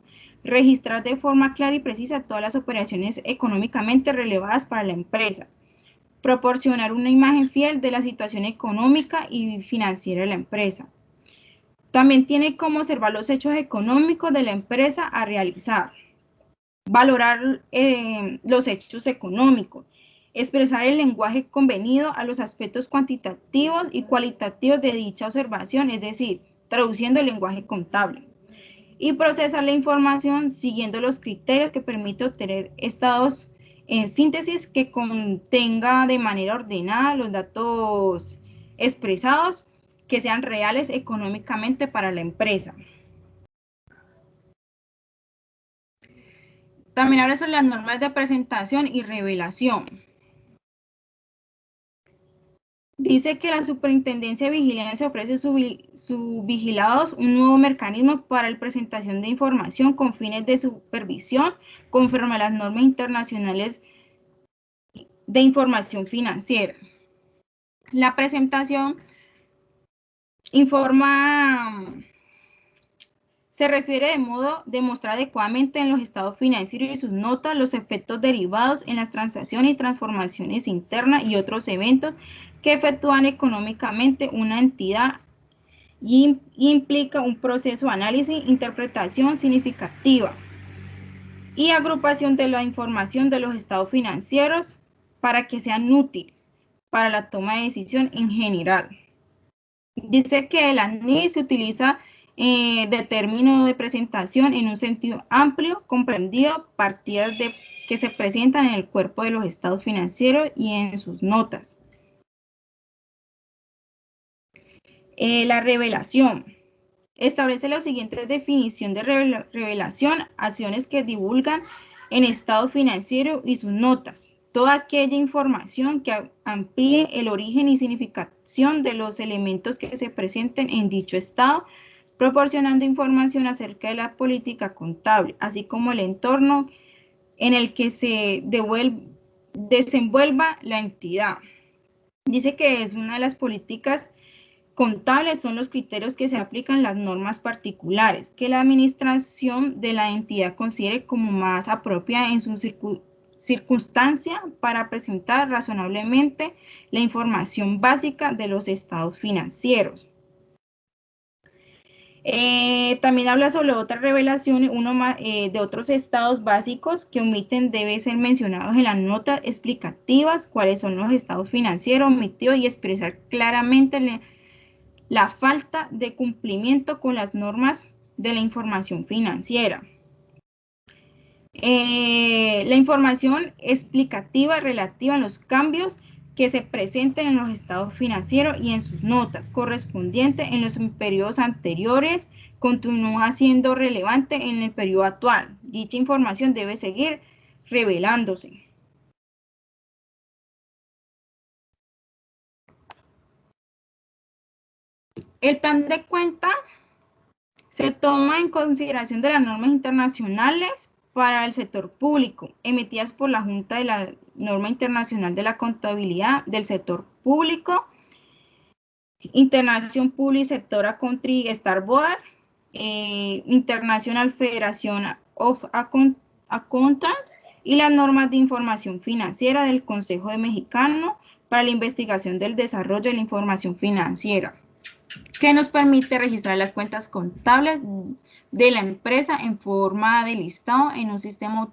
registrar de forma clara y precisa todas las operaciones económicamente relevadas para la empresa, proporcionar una imagen fiel de la situación económica y financiera de la empresa. También tiene como observar los hechos económicos de la empresa a realizar, valorar los hechos económicos, expresar el lenguaje convenido a los aspectos cuantitativos y cualitativos de dicha observación, es decir, traduciendo el lenguaje contable, y procesar la información siguiendo los criterios que permite obtener estados en síntesis que contenga de manera ordenada los datos expresados que sean reales económicamente para la empresa. También habla sobre las normas de presentación y revelación. Dice que la Superintendencia de Vigilancia ofrece a sus vigilados un nuevo mecanismo para la presentación de información con fines de supervisión conforme a las normas internacionales de información financiera. La presentación se refiere de modo de mostrar adecuadamente en los estados financieros y sus notas los efectos derivados en las transacciones y transformaciones internas y otros eventos que efectúan económicamente una entidad y implica un proceso de análisis, interpretación significativa y agrupación de la información de los estados financieros para que sean útiles para la toma de decisión en general. Dice que el ANIS se utiliza de término de presentación en un sentido amplio, comprendido partidas que se presentan en el cuerpo de los estados financieros y en sus notas. La revelación. Establece la siguiente definición de revelación: acciones que divulgan en estado financiero y sus notas toda aquella información que amplíe el origen y significación de los elementos que se presenten en dicho estado, proporcionando información acerca de la política contable, así como el entorno en el que se desenvuelva la entidad. Dice que es una de las políticas contables, son los criterios que se aplican las normas particulares que la administración de la entidad considere como más apropiada en su circunstancia para presentar razonablemente la información básica de los estados financieros. También habla sobre otras revelaciones, de otros estados básicos que omiten deben ser mencionados en las notas explicativas, cuáles son los estados financieros omitidos y expresar claramente la falta de cumplimiento con las normas de la información financiera. La información explicativa relativa a los cambios que se presenten en los estados financieros y en sus notas correspondientes en los periodos anteriores continúa siendo relevante en el periodo actual. Dicha información debe seguir revelándose. El plan de cuenta se toma en consideración de las normas internacionales para el sector público, emitidas por la Junta de la Norma Internacional de la Contabilidad del Sector Público, International Public Sector Accounting Standards, International Federation of Accountants y las normas de información financiera del Consejo Mexicano para la investigación del desarrollo de la información financiera, que nos permite registrar las cuentas contables de la empresa en forma de listado en un sistema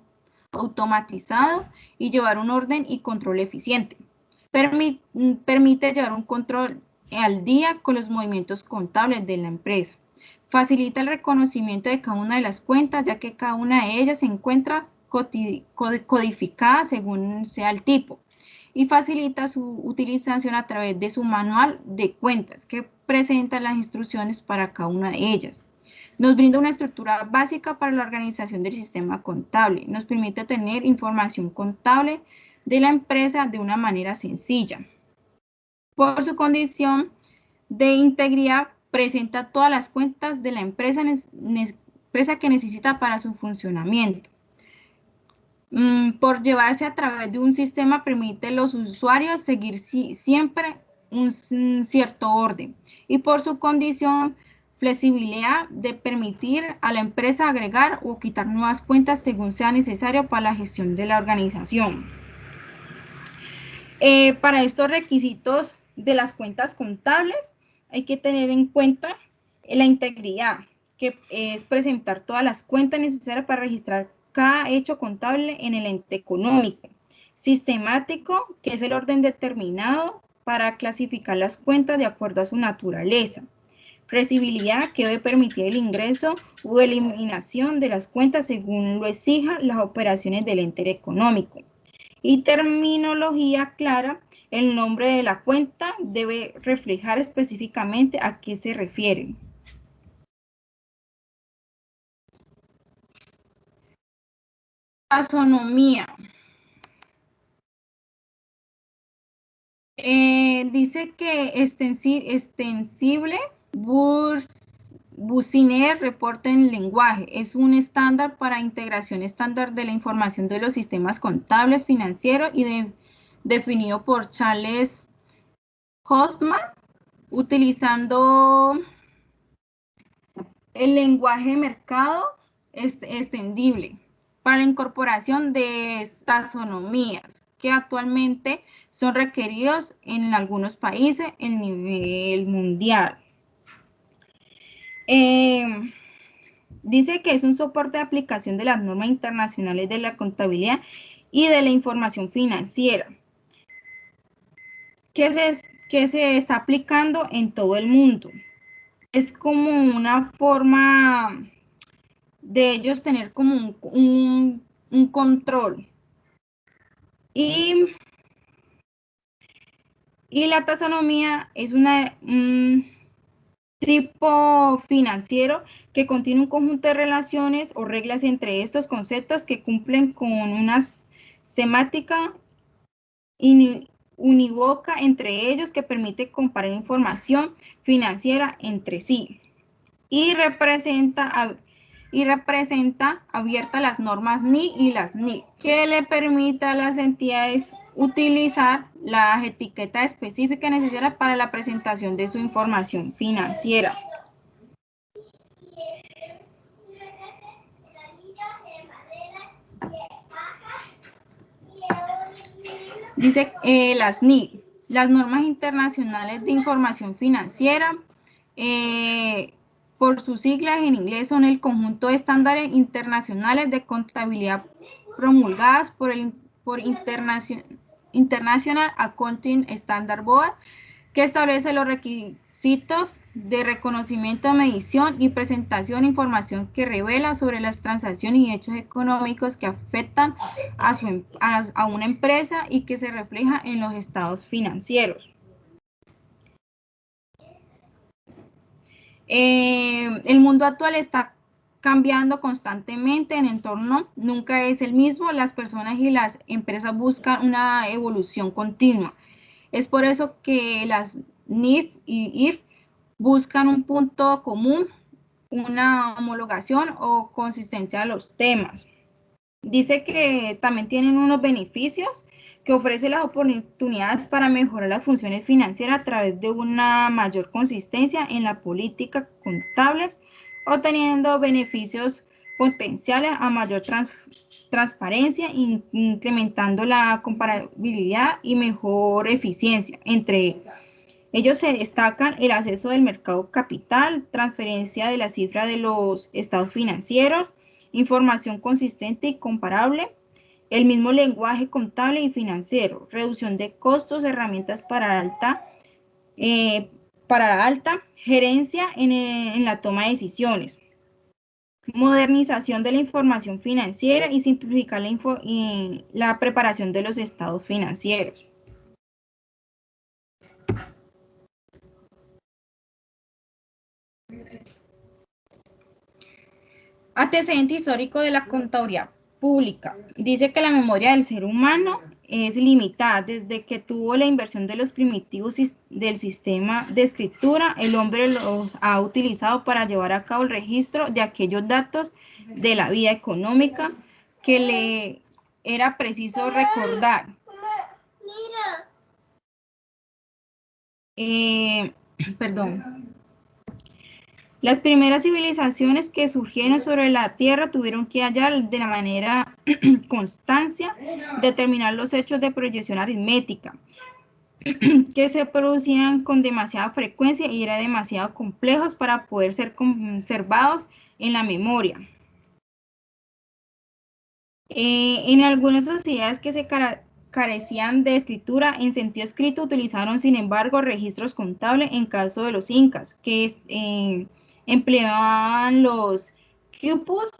automatizado y llevar un orden y control eficiente. Permite llevar un control al día con los movimientos contables de la empresa. Facilita el reconocimiento de cada una de las cuentas, ya que cada una de ellas se encuentra codificada según sea el tipo, y facilita su utilización a través de su manual de cuentas, que presenta las instrucciones para cada una de ellas. Nos brinda una estructura básica para la organización del sistema contable. Nos permite tener información contable de la empresa de una manera sencilla. Por su condición de integridad, presenta todas las cuentas de la empresa que necesita para su funcionamiento. Por llevarse a través de un sistema, permite a los usuarios seguir siempre un cierto orden, y por su condición flexibilidad de permitir a la empresa agregar o quitar nuevas cuentas según sea necesario para la gestión de la organización. Para estos requisitos de las cuentas contables hay que tener en cuenta la integridad, que es presentar todas las cuentas necesarias para registrar cada hecho contable en el ente económico. Sistemático, que es el orden determinado para clasificar las cuentas de acuerdo a su naturaleza. Flexibilidad, que debe permitir el ingreso o eliminación de las cuentas según lo exijan las operaciones del ente económico. Y terminología clara, el nombre de la cuenta debe reflejar específicamente a qué se refiere. Taxonomía. Dice que extensible, Buciner reporta en lenguaje. Es un estándar para integración estándar de la información de los sistemas contables, financieros y definido por Charles Hoffman, utilizando el lenguaje de mercado extendible para la incorporación de taxonomías que actualmente son requeridos en algunos países en nivel mundial. Dice que es un soporte de aplicación de las normas internacionales de la contabilidad y de la información financiera, que se está aplicando en todo el mundo. Es como una forma de ellos tener como un control. Y la taxonomía es un tipo financiero que contiene un conjunto de relaciones o reglas entre estos conceptos que cumplen con una semántica unívoca entre ellos, que permite comparar información financiera entre sí, y representa abierta las normas NI y las NIF, que le permita a las entidades utilizar las etiquetas específicas necesarias para la presentación de su información financiera. Dice las NIF, las normas internacionales de información financiera, por sus siglas en inglés, son el conjunto de estándares internacionales de contabilidad promulgadas por International Accounting Standard Board, que establece los requisitos de reconocimiento, medición y presentación de información que revela sobre las transacciones y hechos económicos que afectan a una empresa y que se refleja en los estados financieros. El mundo actual está cambiando constantemente, el entorno nunca es el mismo, las personas y las empresas buscan una evolución continua. Es por eso que las NIF y IRF buscan un punto común, una homologación o consistencia de los temas. Dice que también tienen unos beneficios, que ofrece las oportunidades para mejorar las funciones financieras a través de una mayor consistencia en la política contable, obteniendo beneficios potenciales a mayor transparencia, incrementando la comparabilidad y mejor eficiencia. Entre ellos se destacan el acceso del mercado capital, transferencia de la cifra de los estados financieros, información consistente y comparable, el mismo lenguaje contable y financiero, reducción de costos, herramientas para alta gerencia en la toma de decisiones, modernización de la información financiera y simplificar la preparación de los estados financieros. Antecedente histórico de la contaduría pública. Dice que la memoria del ser humano es limitada. Desde que tuvo la inversión de los primitivos del sistema de escritura, el hombre los ha utilizado para llevar a cabo el registro de aquellos datos de la vida económica que le era preciso recordar. Perdón. Las primeras civilizaciones que surgieron sobre la Tierra tuvieron que hallar de la manera constancia determinar los hechos de proyección aritmética que se producían con demasiada frecuencia y eran demasiado complejos para poder ser conservados en la memoria. En algunas sociedades que se carecían de escritura en sentido escrito utilizaron sin embargo registros contables en caso de los incas, que empleaban los quipus,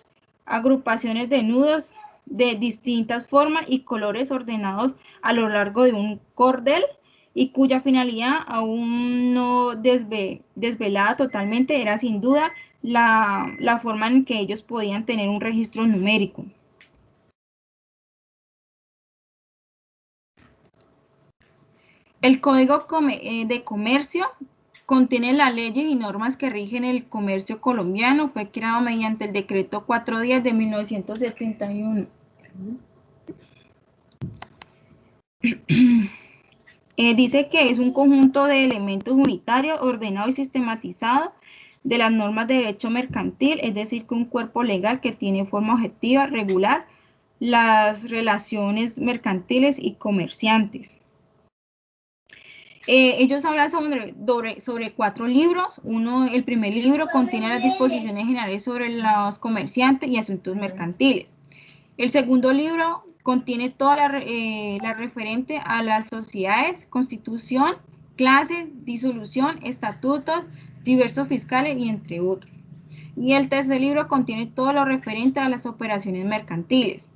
agrupaciones de nudos de distintas formas y colores ordenados a lo largo de un cordel y cuya finalidad aún no desvelada totalmente era sin duda la forma en que ellos podían tener un registro numérico. El Código de Comercio contiene las leyes y normas que rigen el comercio colombiano. Fue creado mediante el Decreto 410 de 1971. Dice que es un conjunto de elementos unitarios, ordenado y sistematizado de las normas de derecho mercantil, es decir, que un cuerpo legal que tiene forma objetiva, regular, las relaciones mercantiles y comerciantes. Ellos hablan sobre 4 libros. El primer libro contiene las disposiciones generales sobre los comerciantes y asuntos mercantiles. El segundo libro contiene toda la referente a las sociedades, constitución, clases, disolución, estatutos, diversos fiscales y entre otros. Y el tercer libro contiene todo lo referente a las operaciones mercantiles.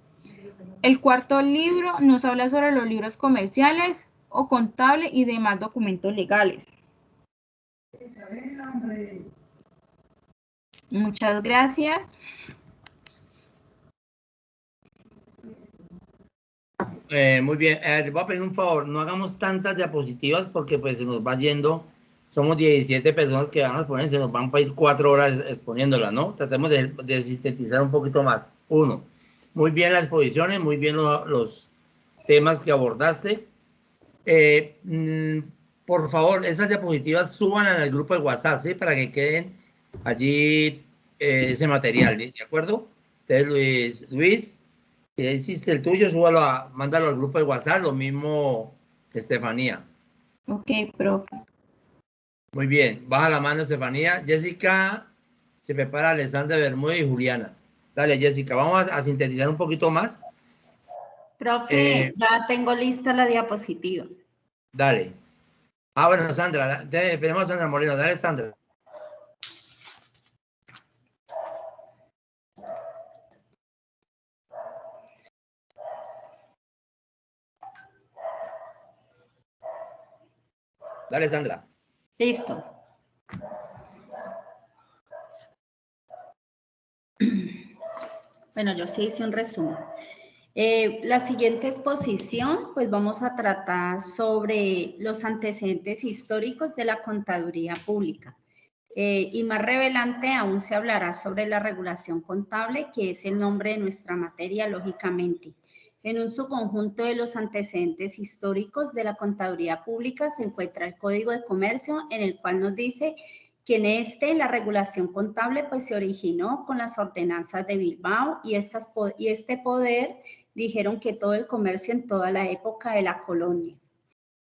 El cuarto libro nos habla sobre los libros comerciales o contables y demás documentos legales. Muchas gracias. Muy bien, les voy a pedir un favor, no hagamos tantas diapositivas porque pues se nos va yendo, somos 17 personas que van a exponer, se nos van a ir 4 horas exponiéndolas, ¿no? Tratemos de sintetizar un poquito más. 1, muy bien las exposiciones, muy bien los temas que abordaste. Por favor, esas diapositivas súbanlas en el grupo de WhatsApp, ¿sí? Para que queden allí ese material, ¿de acuerdo? Entonces, Luis, si ya hiciste el tuyo, mándalo al grupo de WhatsApp, lo mismo que Estefanía. Ok, profe. Muy bien, baja la mano Estefanía. Jessica, se prepara Alessandra Bermúdez y Juliana. Dale, Jessica, vamos a sintetizar un poquito más. Profe, ya tengo lista la diapositiva. Dale. Bueno, Sandra, esperemos a Sandra Moreno. Dale, Sandra. Dale, Sandra. Listo. Bueno, yo sí hice un resumen. La siguiente exposición, pues vamos a tratar sobre los antecedentes históricos de la contaduría pública. Y más revelante aún se hablará sobre la regulación contable, que es el nombre de nuestra materia, lógicamente. En un subconjunto de los antecedentes históricos de la contaduría pública se encuentra el Código de Comercio, en el cual nos dice que en la regulación contable pues se originó con las ordenanzas de Bilbao y este poder dijeron que todo el comercio en toda la época de la colonia.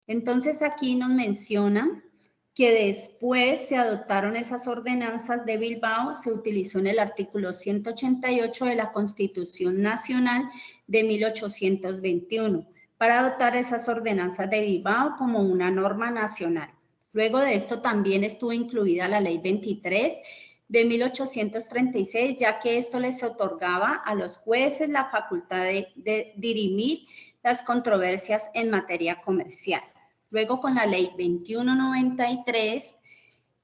Entonces aquí nos mencionan que después se adoptaron esas ordenanzas de Bilbao, se utilizó en el artículo 188 de la Constitución Nacional de 1821 para adoptar esas ordenanzas de Bilbao como una norma nacional. Luego de esto también estuvo incluida la Ley 23 de 1836, ya que esto les otorgaba a los jueces la facultad de dirimir las controversias en materia comercial. Luego, con la Ley 2193,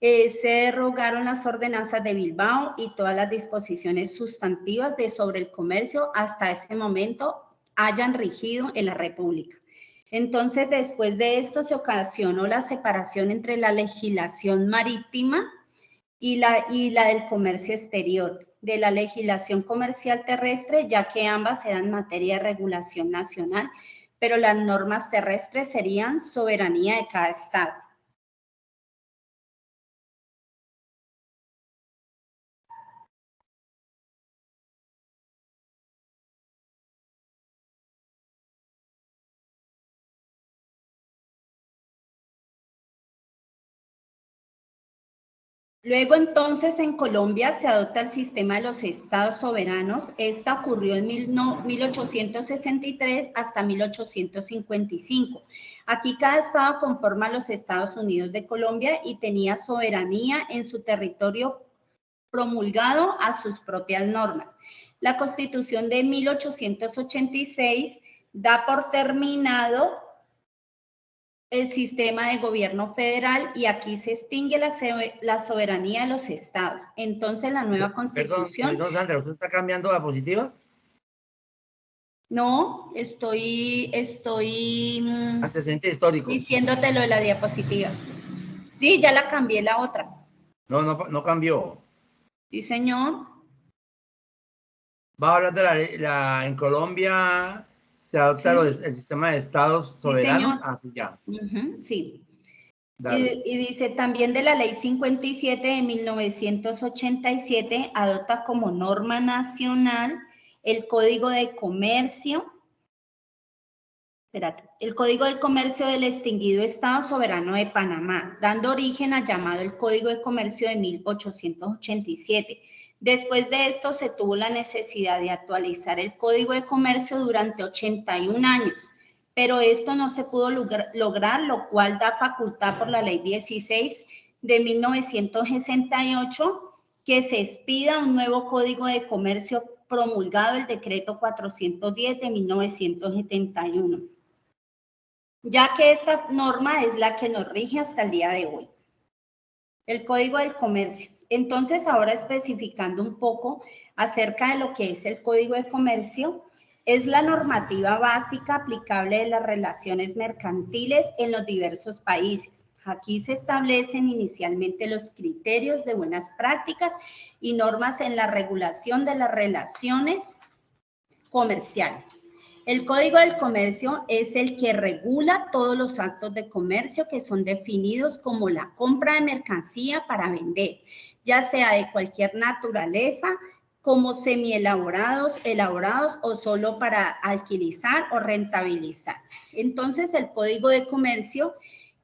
se derogaron las ordenanzas de Bilbao y todas las disposiciones sustantivas sobre el comercio hasta ese momento hayan rigido en la República. Entonces, después de esto se ocasionó la separación entre la legislación marítima y la del comercio exterior, de la legislación comercial terrestre, ya que ambas eran materia de regulación nacional, pero las normas terrestres serían soberanía de cada estado. Luego entonces en Colombia se adopta el sistema de los estados soberanos. Esta ocurrió en 1863 hasta 1855. Aquí cada estado conforma los Estados Unidos de Colombia y tenía soberanía en su territorio promulgado a sus propias normas. La Constitución de 1886 da por terminado el sistema de gobierno federal y aquí se extingue la soberanía de los estados. Entonces la nueva constitución... Perdón, Sandra, ¿usted está cambiando diapositivas? No, estoy Antecedente histórico. diciéndote lo de la diapositiva. Sí, ya la cambié la otra. No cambió. Sí, señor. Va a hablar de en Colombia se adopta Sí. el sistema de estados soberanos. Sí, Ya. Sí. Dale. Y dice también de la ley 57 de 1987 adopta como norma nacional el Código de Comercio. El Código del Comercio del extinguido Estado Soberano de Panamá, dando origen al llamado el Código de Comercio de 1887. Después de esto se tuvo la necesidad de actualizar el Código de Comercio durante 81 años, pero esto no se pudo lograr, lo cual da facultad por la Ley 16 de 1968 que se expida un nuevo Código de Comercio promulgado el Decreto 410 de 1971. Ya que esta norma es la que nos rige hasta el día de hoy. El Código del Comercio. Entonces, ahora especificando un poco acerca de lo que es el Código de Comercio, es la normativa básica aplicable de las relaciones mercantiles en los diversos países. Aquí se establecen inicialmente los criterios de buenas prácticas y normas en la regulación de las relaciones comerciales. El Código del Comercio es el que regula todos los actos de comercio que son definidos como la compra de mercancía para vender, ya sea de cualquier naturaleza, como semielaborados, elaborados o solo para alquilizar o rentabilizar. Entonces, el Código de Comercio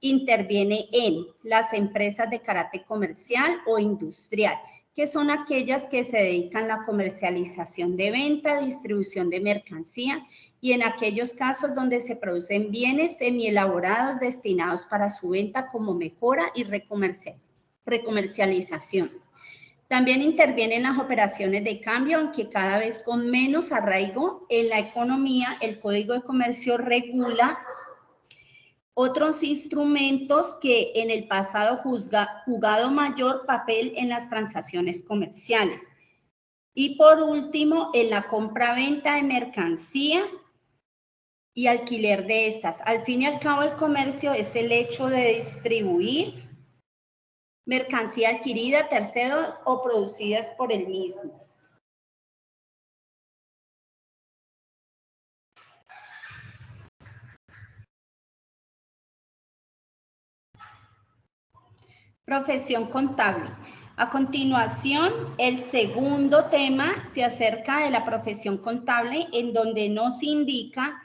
interviene en las empresas de carácter comercial o industrial, que son aquellas que se dedican a la comercialización de venta, distribución de mercancía y en aquellos casos donde se producen bienes semielaborados destinados para su venta como mejora y recomercialización. También intervienen las operaciones de cambio, aunque cada vez con menos arraigo en la economía. El Código de Comercio regula otros instrumentos que en el pasado jugado mayor papel en las transacciones comerciales. Y por último, en la compra-venta de mercancía y alquiler de estas. Al fin y al cabo, el comercio es el hecho de distribuir mercancía adquirida a terceros o producidas por el mismo. Profesión contable. A continuación, el segundo tema se acerca de la profesión contable, en donde nos indica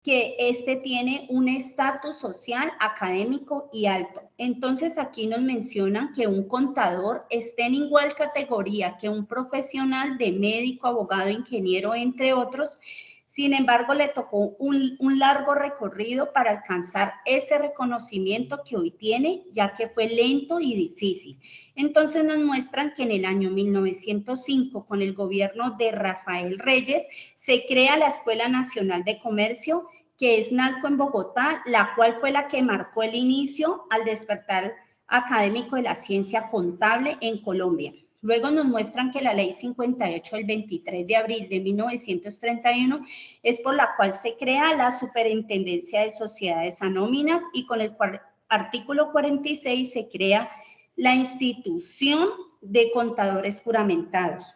que este tiene un estatus social, académico y alto. Entonces, aquí nos mencionan que un contador esté en igual categoría que un profesional de médico, abogado, ingeniero, entre otros. Sin embargo, le tocó un largo recorrido para alcanzar ese reconocimiento que hoy tiene, ya que fue lento y difícil. Entonces nos muestran que en el año 1905, con el gobierno de Rafael Reyes, se crea la Escuela Nacional de Comercio, que es NALCO en Bogotá, la cual fue la que marcó el inicio al despertar académico de la ciencia contable en Colombia. Luego nos muestran que la Ley 58 del 23 de abril de 1931 es por la cual se crea la Superintendencia de Sociedades Anónimas y con el artículo 46 se crea la institución de contadores juramentados.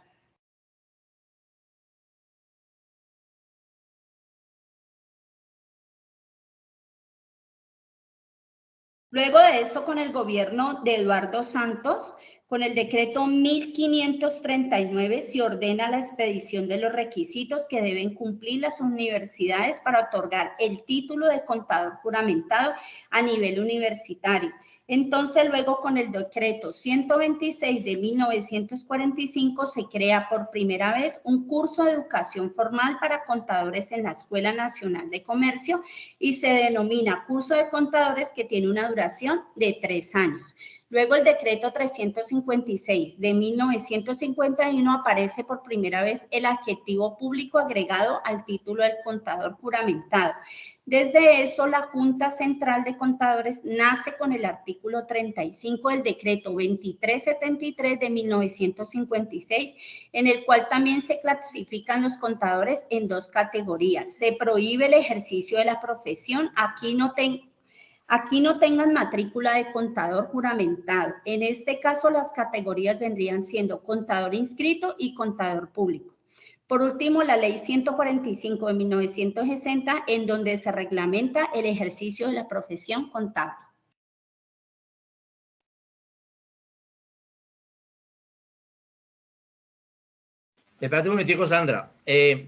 Luego de eso, con el gobierno de Eduardo Santos, con el decreto 1539 se ordena la expedición de los requisitos que deben cumplir las universidades para otorgar el título de contador juramentado a nivel universitario. Entonces, luego con el decreto 126 de 1945 se crea por primera vez un curso de educación formal para contadores en la Escuela Nacional de Comercio y se denomina curso de contadores, que tiene una duración de 3 años. Luego el decreto 356 de 1951 aparece por primera vez el adjetivo público agregado al título del contador juramentado. Desde eso, la Junta Central de Contadores nace con el artículo 35 del decreto 2373 de 1956, en el cual también se clasifican los contadores en 2 categorías. Se prohíbe el ejercicio de la profesión. Aquí no tengan matrícula de contador juramentado. En este caso, las categorías vendrían siendo contador inscrito y contador público. Por último, la Ley 145 de 1960, en donde se reglamenta el ejercicio de la profesión contable. Espérate un momentico, Sandra. Es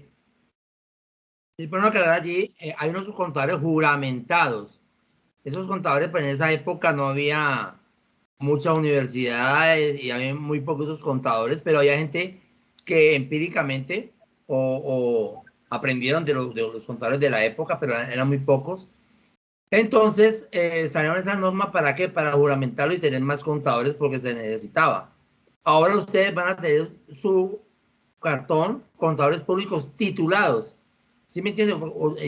bueno aclarar allí, hay unos contadores juramentados. Esos contadores, pues en esa época no había muchas universidades y había muy pocos contadores, pero había gente que empíricamente o aprendieron de los contadores de la época, pero eran muy pocos. Entonces, salieron esas normas ¿para qué? Para juramentarlo y tener más contadores porque se necesitaba. Ahora ustedes van a tener su cartón, contadores públicos titulados. ¿Sí me entienden?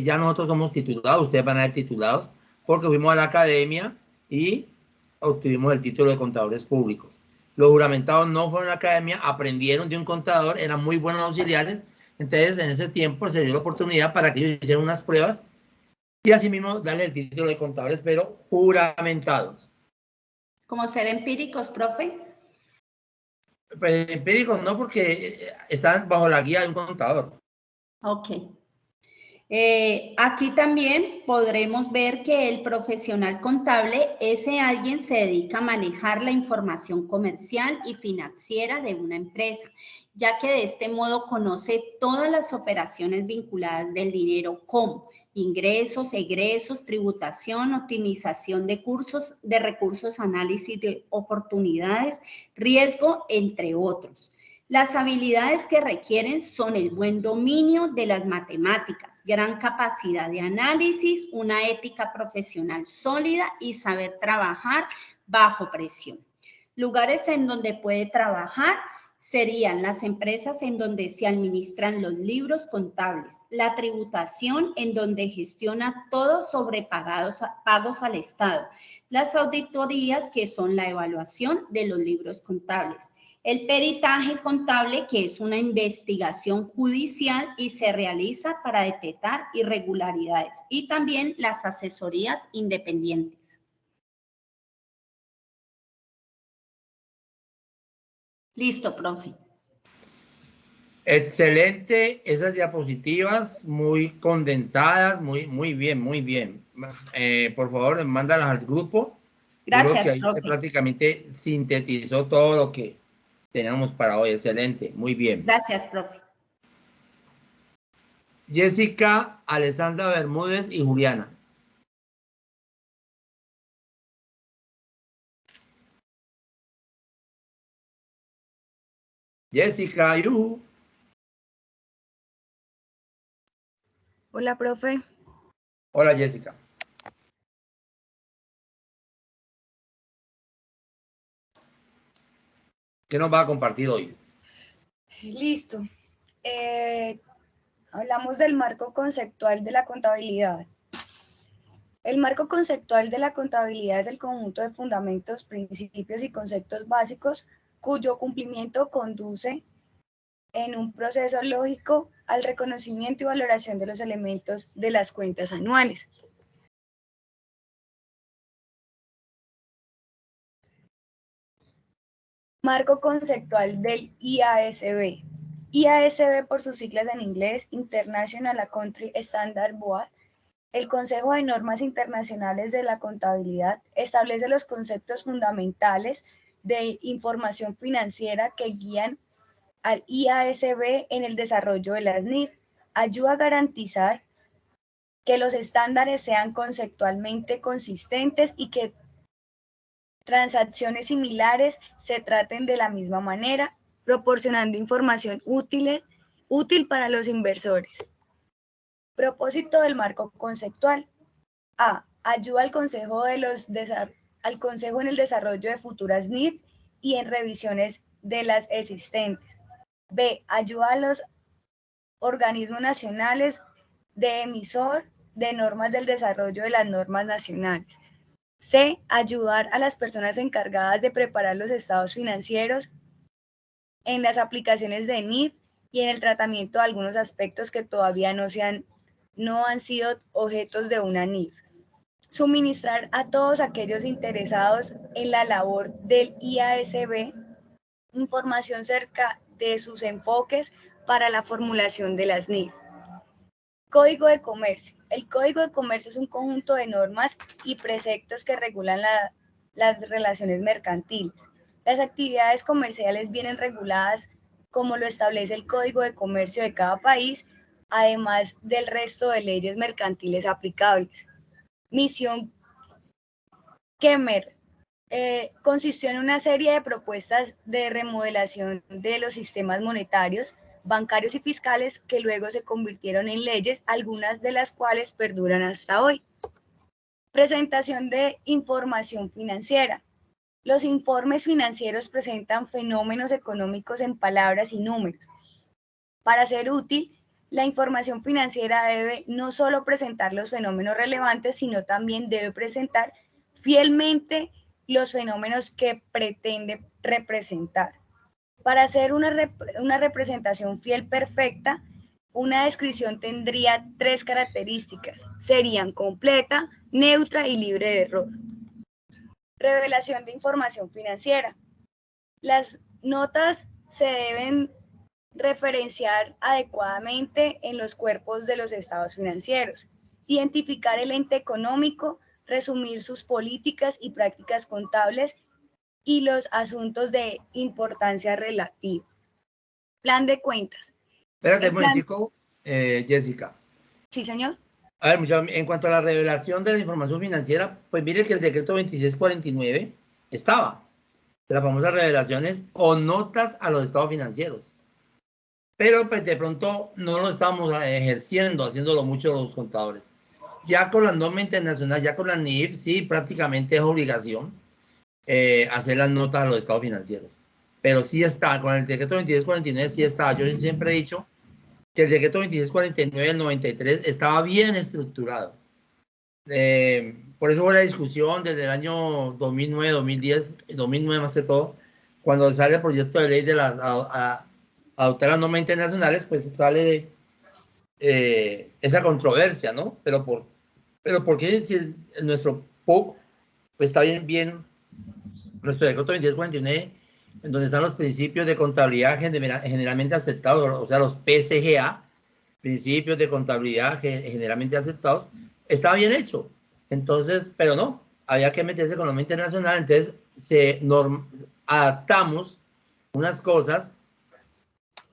Ya nosotros somos titulados, ustedes van a ser titulados porque fuimos a la academia y obtuvimos el título de contadores públicos. Los juramentados no fueron a la academia, aprendieron de un contador, eran muy buenos auxiliares. Entonces, en ese tiempo se dio la oportunidad para que ellos hicieran unas pruebas y así mismo darle el título de contadores, pero juramentados. ¿Como ser empíricos, profe? Pues empíricos no, porque están bajo la guía de un contador. Ok. Aquí también podremos ver que el profesional contable, ese alguien se dedica a manejar la información comercial y financiera de una empresa, ya que de este modo conoce todas las operaciones vinculadas del dinero, como ingresos, egresos, tributación, optimización de recursos, análisis de oportunidades, riesgo, entre otros. Las habilidades que requieren son el buen dominio de las matemáticas, gran capacidad de análisis, una ética profesional sólida y saber trabajar bajo presión. Lugares en donde puede trabajar serían las empresas en donde se administran los libros contables, la tributación en donde gestiona todo sobre pagos al Estado, las auditorías que son la evaluación de los libros contables, el peritaje contable, que es una investigación judicial y se realiza para detectar irregularidades, y también las asesorías independientes. Listo, profe. Excelente, esas diapositivas muy condensadas, muy bien, muy bien. Por favor, mándalas al grupo Yo creo que Gracias, ahí profe. prácticamente sintetizó todo lo que teníamos para hoy. Excelente, muy bien. Gracias, profe. Jessica, Alessandra Bermúdez y Juliana. Jessica, you. Hola, profe. Hola, Jessica. ¿Qué nos va a compartir hoy? Listo. Hablamos del marco conceptual de la contabilidad. El marco conceptual de la contabilidad es el conjunto de fundamentos, principios y conceptos básicos cuyo cumplimiento conduce en un proceso lógico al reconocimiento y valoración de los elementos de las cuentas anuales. Marco conceptual del IASB. IASB por sus siglas en inglés, International Accounting Standard Board. El Consejo de Normas Internacionales de la Contabilidad establece los conceptos fundamentales de información financiera que guían al IASB en el desarrollo de las NIF. Ayuda a garantizar que los estándares sean conceptualmente consistentes y que transacciones similares se traten de la misma manera, proporcionando información útil para los inversores. Propósito del marco conceptual. A. Ayuda al Consejo en el desarrollo de futuras NIF y en revisiones de las existentes. B. Ayuda a los organismos nacionales de emisor de normas del desarrollo de las normas nacionales. C. Ayudar a las personas encargadas de preparar los estados financieros en las aplicaciones de NIF y en el tratamiento de algunos aspectos que todavía no han sido objetos de una NIF. Suministrar a todos aquellos interesados en la labor del IASB información cerca de sus enfoques para la formulación de las NIF. Código de Comercio. El Código de Comercio es un conjunto de normas y preceptos que regulan las relaciones mercantiles. Las actividades comerciales vienen reguladas como lo establece el Código de Comercio de cada país, además del resto de leyes mercantiles aplicables. Misión Kemmer consistió en una serie de propuestas de remodelación de los sistemas monetarios, bancarios y fiscales que luego se convirtieron en leyes, algunas de las cuales perduran hasta hoy. Presentación de información financiera. Los informes financieros presentan fenómenos económicos en palabras y números. Para ser útil, la información financiera debe no solo presentar los fenómenos relevantes, sino también debe presentar fielmente los fenómenos que pretende representar. Para hacer una representación fiel perfecta, una descripción tendría 3 características. Serían completa, neutra y libre de error. Revelación de información financiera. Las notas se deben referenciar adecuadamente en los cuerpos de los estados financieros, identificar el ente económico, resumir sus políticas y prácticas contables y los asuntos de importancia relativa. Plan de cuentas. Espérate un momentico, Jessica. Sí, señor. A ver, en cuanto a la revelación de la información financiera, pues mire que el decreto 2649 estaba, de las famosas revelaciones con notas a los estados financieros. Pero pues de pronto no lo estamos ejerciendo, haciéndolo mucho los contadores. Ya con la norma internacional, ya con la NIF, sí, prácticamente es obligación hacer las notas a los estados financieros. Pero sí está, con el decreto 2649 sí está. Yo siempre he dicho que el decreto 2649 del 93 estaba bien estructurado. Por eso fue la discusión desde el año 2009, 2010, 2009 más que todo, cuando sale el proyecto de ley de adoptar las normas internacionales, pues sale esa controversia, ¿no? Pero ¿por qué si nuestro PUC pues está bien, nuestro decreto 2649, en donde están los principios de contabilidad generalmente aceptados, o sea, los PCGA, principios de contabilidad generalmente aceptados, está bien hecho. Entonces, pero no, había que meterse con norma internacional, entonces adaptamos unas cosas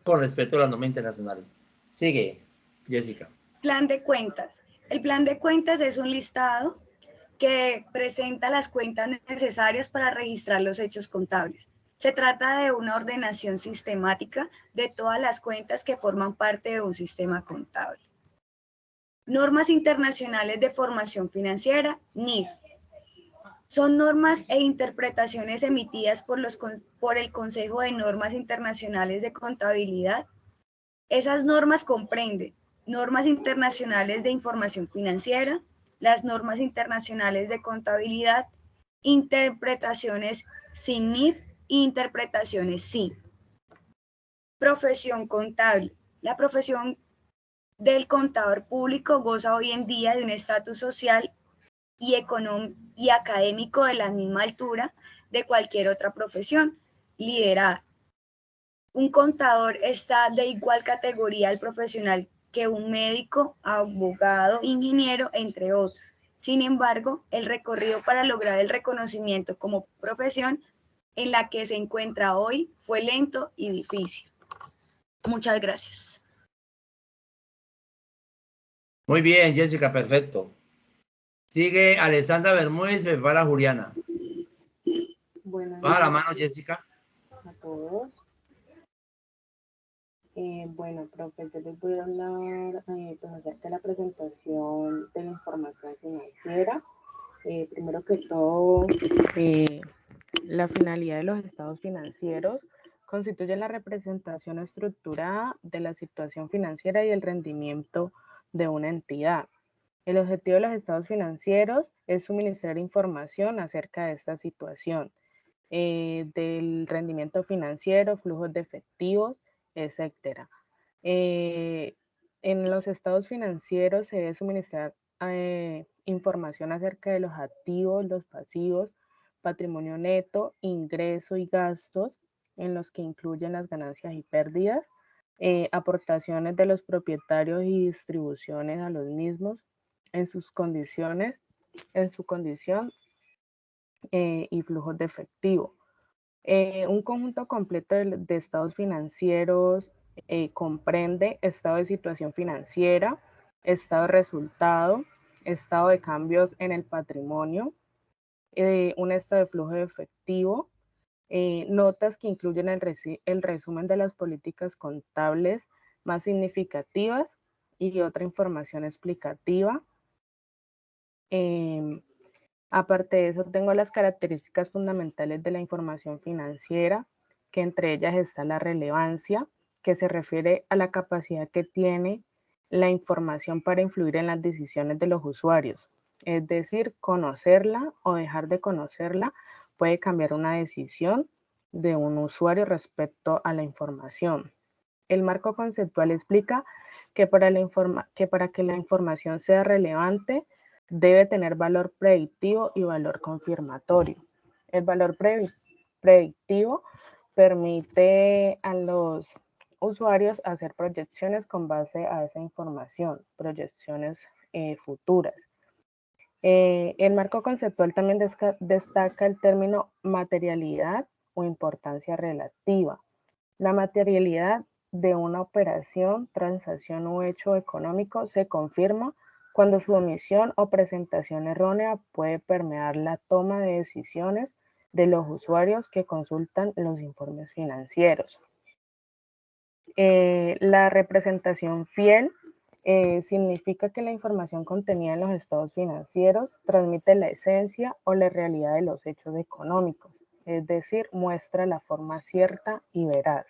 con respecto a las normas internacionales. Sigue, Jessica. Plan de cuentas. El plan de cuentas es un listado que presenta las cuentas necesarias para registrar los hechos contables. Se trata de una ordenación sistemática de todas las cuentas que forman parte de un sistema contable. Normas internacionales de formación financiera, NIF. Son normas e interpretaciones emitidas por el Consejo de Normas Internacionales de Contabilidad. Esas normas comprenden normas internacionales de información financiera, las normas internacionales de contabilidad, interpretaciones sin NIF e interpretaciones sí. Profesión contable. La profesión del contador público goza hoy en día de un estatus social y académico de la misma altura de cualquier otra profesión liderada. Un contador está de igual categoría al profesional que un médico, abogado, ingeniero, entre otros. Sin embargo, el recorrido para lograr el reconocimiento como profesión en la que se encuentra hoy fue lento y difícil. Muchas gracias. Muy bien, Jessica, perfecto. Sigue Alessandra Bermúdez, me prepara Juliana. Baja la mano, Jessica. A todos. Bueno, profe, yo les voy a hablar pues, acerca de la presentación de la información financiera. Primero que todo, la finalidad de los estados financieros constituye la representación estructurada de la situación financiera y el rendimiento de una entidad. El objetivo de los estados financieros es suministrar información acerca de esta situación, del rendimiento financiero, flujos de efectivos, etcétera. En los estados financieros se debe suministrar información acerca de los activos, los pasivos, patrimonio neto, ingreso y gastos, en los que incluyen las ganancias y pérdidas, aportaciones de los propietarios y distribuciones a los mismos en sus condiciones, en su condición y flujos de efectivo. Un conjunto completo de estados financieros comprende estado de situación financiera, estado de resultado, estado de cambios en el patrimonio, un estado de flujo de efectivo, notas que incluyen el resumen de las políticas contables más significativas y otra información explicativa. Aparte de eso, tengo las características fundamentales de la información financiera, que entre ellas está la relevancia, que se refiere a la capacidad que tiene la información para influir en las decisiones de los usuarios. Es decir, conocerla o dejar de conocerla puede cambiar una decisión de un usuario respecto a la información. El marco conceptual explica que para que la información sea relevante, debe tener valor predictivo y valor confirmatorio. El valor predictivo permite a los usuarios hacer proyecciones con base a esa información, proyecciones futuras. El marco conceptual también destaca el término materialidad o importancia relativa. La materialidad de una operación, transacción o hecho económico se confirma cuando su omisión o presentación errónea puede permear la toma de decisiones de los usuarios que consultan los informes financieros. La representación fiel significa que la información contenida en los estados financieros transmite la esencia o la realidad de los hechos económicos, es decir, muestra la forma cierta y veraz.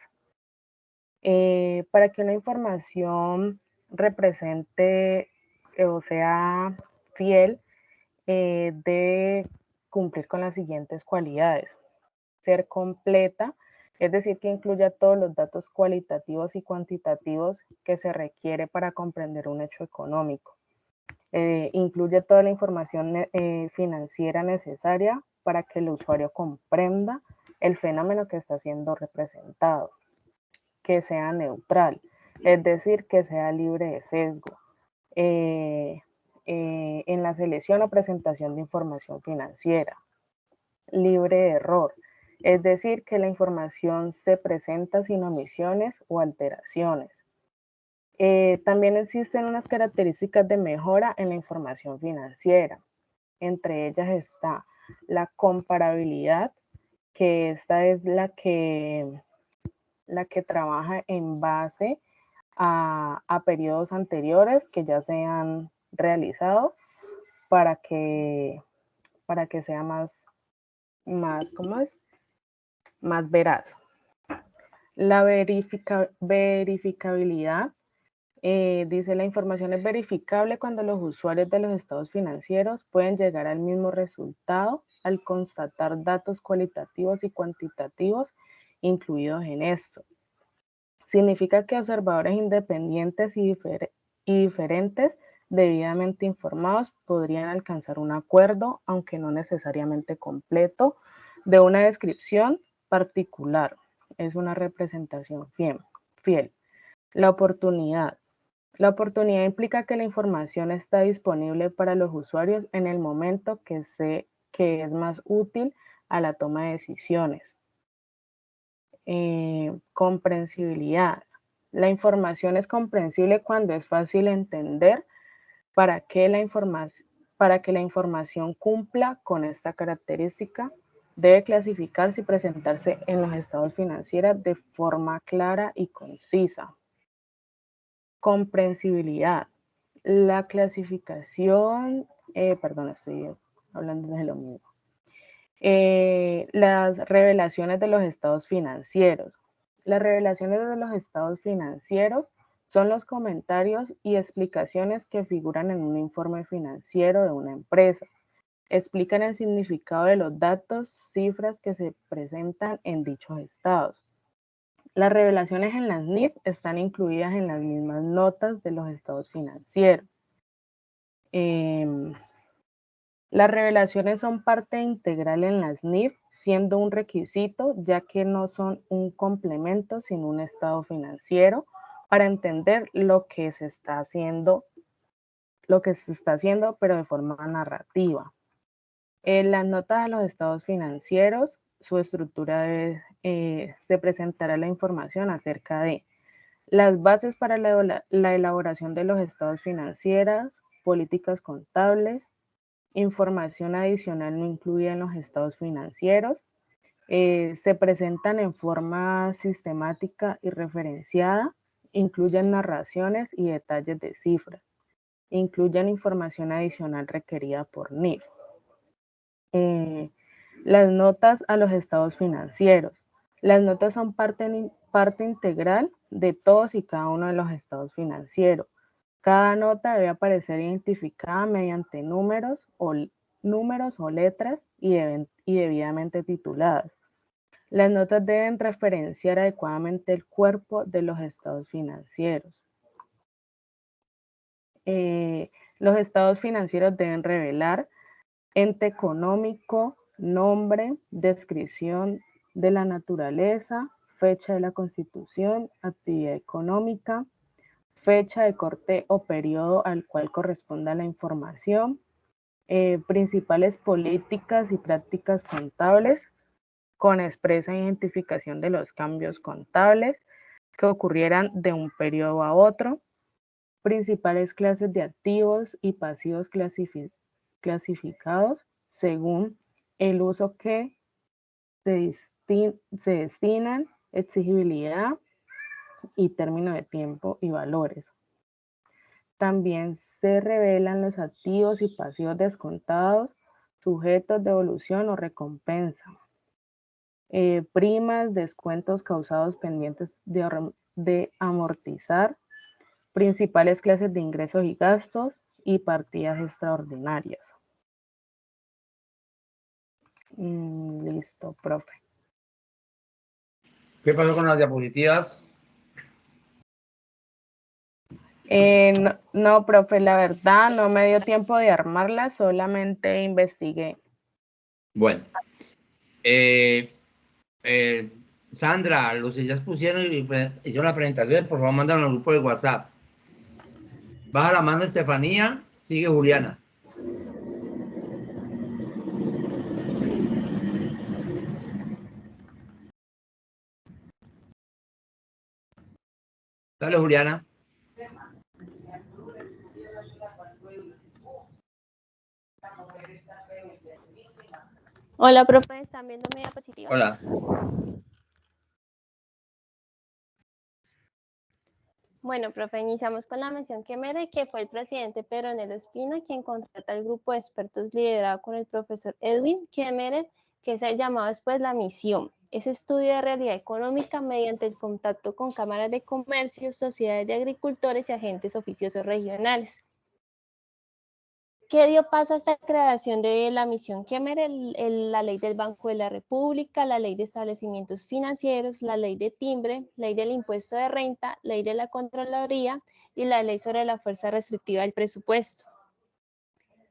Para que una información represente o sea fiel, debe cumplir con las siguientes cualidades. Ser completa, es decir, que incluya todos los datos cualitativos y cuantitativos que se requiere para comprender un hecho económico. Incluye toda la información financiera necesaria para que el usuario comprenda el fenómeno que está siendo representado. Que sea neutral, es decir, que sea libre de sesgo. en la selección o presentación de información financiera. Libre de error, es decir, que la información se presenta sin omisiones o alteraciones. También existen unas características de mejora en la información financiera. Entre ellas está la comparabilidad, que esta es la que trabaja en base a periodos anteriores que ya se han realizado para que sea más ¿cómo es? Más veraz. La verificabilidad, dice, la información es verificable cuando los usuarios de los estados financieros pueden llegar al mismo resultado al constatar datos cualitativos y cuantitativos incluidos en esto. Significa que observadores independientes y diferentes, debidamente informados, podrían alcanzar un acuerdo, aunque no necesariamente completo, de una descripción particular. Es una representación fiel. La oportunidad. La oportunidad implica que la información está disponible para los usuarios en el momento que es más útil a la toma de decisiones. Comprensibilidad. La información es comprensible cuando es fácil entender para que la información cumpla con esta característica. Debe clasificarse y presentarse en los estados financieros de forma clara y concisa. Comprensibilidad. La clasificación, estoy hablando de lo mismo. Las revelaciones de los estados financieros. Las revelaciones de los estados financieros son los comentarios y explicaciones que figuran en un informe financiero de una empresa. Explican el significado de los datos, cifras que se presentan en dichos estados. Las revelaciones en las NIF están incluidas en las mismas notas de los estados financieros. Las revelaciones son parte integral en las NIF, siendo un requisito, ya que no son un complemento, sino un estado financiero, para entender lo que se está haciendo, pero de forma narrativa. En las notas de los estados financieros, su estructura se presentará la información acerca de las bases para la elaboración de los estados financieros, políticas contables, información adicional no incluida en los estados financieros, se presentan en forma sistemática y referenciada, incluyen narraciones y detalles de cifras, incluyen información adicional requerida por NIF. Las notas a los estados financieros. Las notas son parte integral de todos y cada uno de los estados financieros. Cada nota debe aparecer identificada mediante números o letras y debidamente tituladas. Las notas deben referenciar adecuadamente el cuerpo de los estados financieros. Los estados financieros deben revelar ente económico, nombre, descripción de la naturaleza, fecha de la constitución, actividad económica, fecha de corte o periodo al cual corresponda la información, principales políticas y prácticas contables, con expresa identificación de los cambios contables que ocurrieran de un periodo a otro, principales clases de activos y pasivos clasificados según el uso que se destinan, exigibilidad y término de tiempo y valores. También se revelan los activos y pasivos descontados, sujetos de devolución o recompensa. Primas, descuentos causados pendientes de amortizar, principales clases de ingresos y gastos y partidas extraordinarias. Listo, profe. ¿Qué pasó con las diapositivas? No, profe, la verdad no me dio tiempo de armarlas, solamente investigué. Bueno, Sandra, los que ya pusieron y hicieron la presentación, por favor, mándanos al grupo de WhatsApp. Baja la mano Estefanía, Sigue Juliana. Dale, Juliana. Hola, profe, ¿están viendo mi diapositiva? Hola. Bueno, profe, iniciamos con la mención que mere, que fue el presidente Pedronelo Espina quien contrata al grupo de expertos liderado con el profesor Edwin Kemmerer, que es el llamado después la misión. Es estudio de realidad económica mediante el contacto con cámaras de comercio, sociedades de agricultores y agentes oficiosos regionales. ¿Qué dio paso a esta creación de la misión Kemmerer? La ley del Banco de la República, la ley de establecimientos financieros, la ley de timbre, ley del impuesto de renta, ley de la Contraloría y la ley sobre la fuerza restrictiva del presupuesto.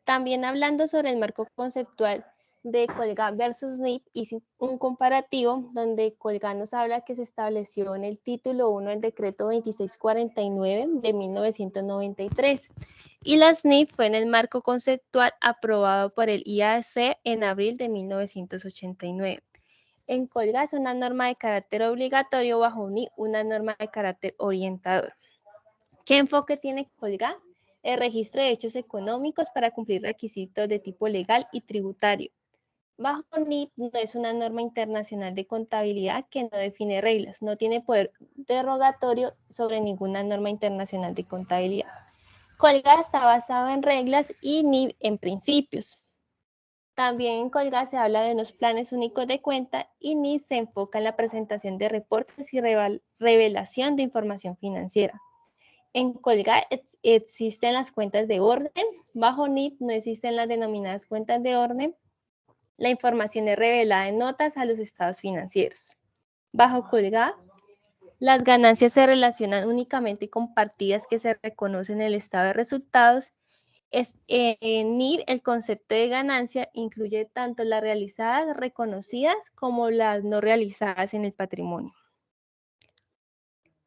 También hablando sobre el marco conceptual de Colgán versus NIF, hice un comparativo donde Colgán nos habla que se estableció en el título 1 del decreto 2649 de 1993 y las NIF fue en el marco conceptual aprobado por el IAC en abril de 1989. En Colgán es una norma de carácter obligatorio, bajo NIF una norma de carácter orientador. ¿Qué enfoque tiene Colgán? El registro de hechos económicos para cumplir requisitos de tipo legal y tributario. Bajo NIF no es una norma internacional de contabilidad que no define reglas, no tiene poder derogatorio sobre ninguna norma internacional de contabilidad. Colgán está basado en reglas y NIF en principios. También en Colgán se habla de unos planes únicos de cuenta y NIF se enfoca en la presentación de reportes y revelación de información financiera. En Colgán existen las cuentas de orden, bajo NIF no existen las denominadas cuentas de orden. La información es revelada en notas a los estados financieros. Bajo Colgán, las ganancias se relacionan únicamente con partidas que se reconocen en el estado de resultados. En NIR, el concepto de ganancia incluye tanto las realizadas, reconocidas, como las no realizadas en el patrimonio.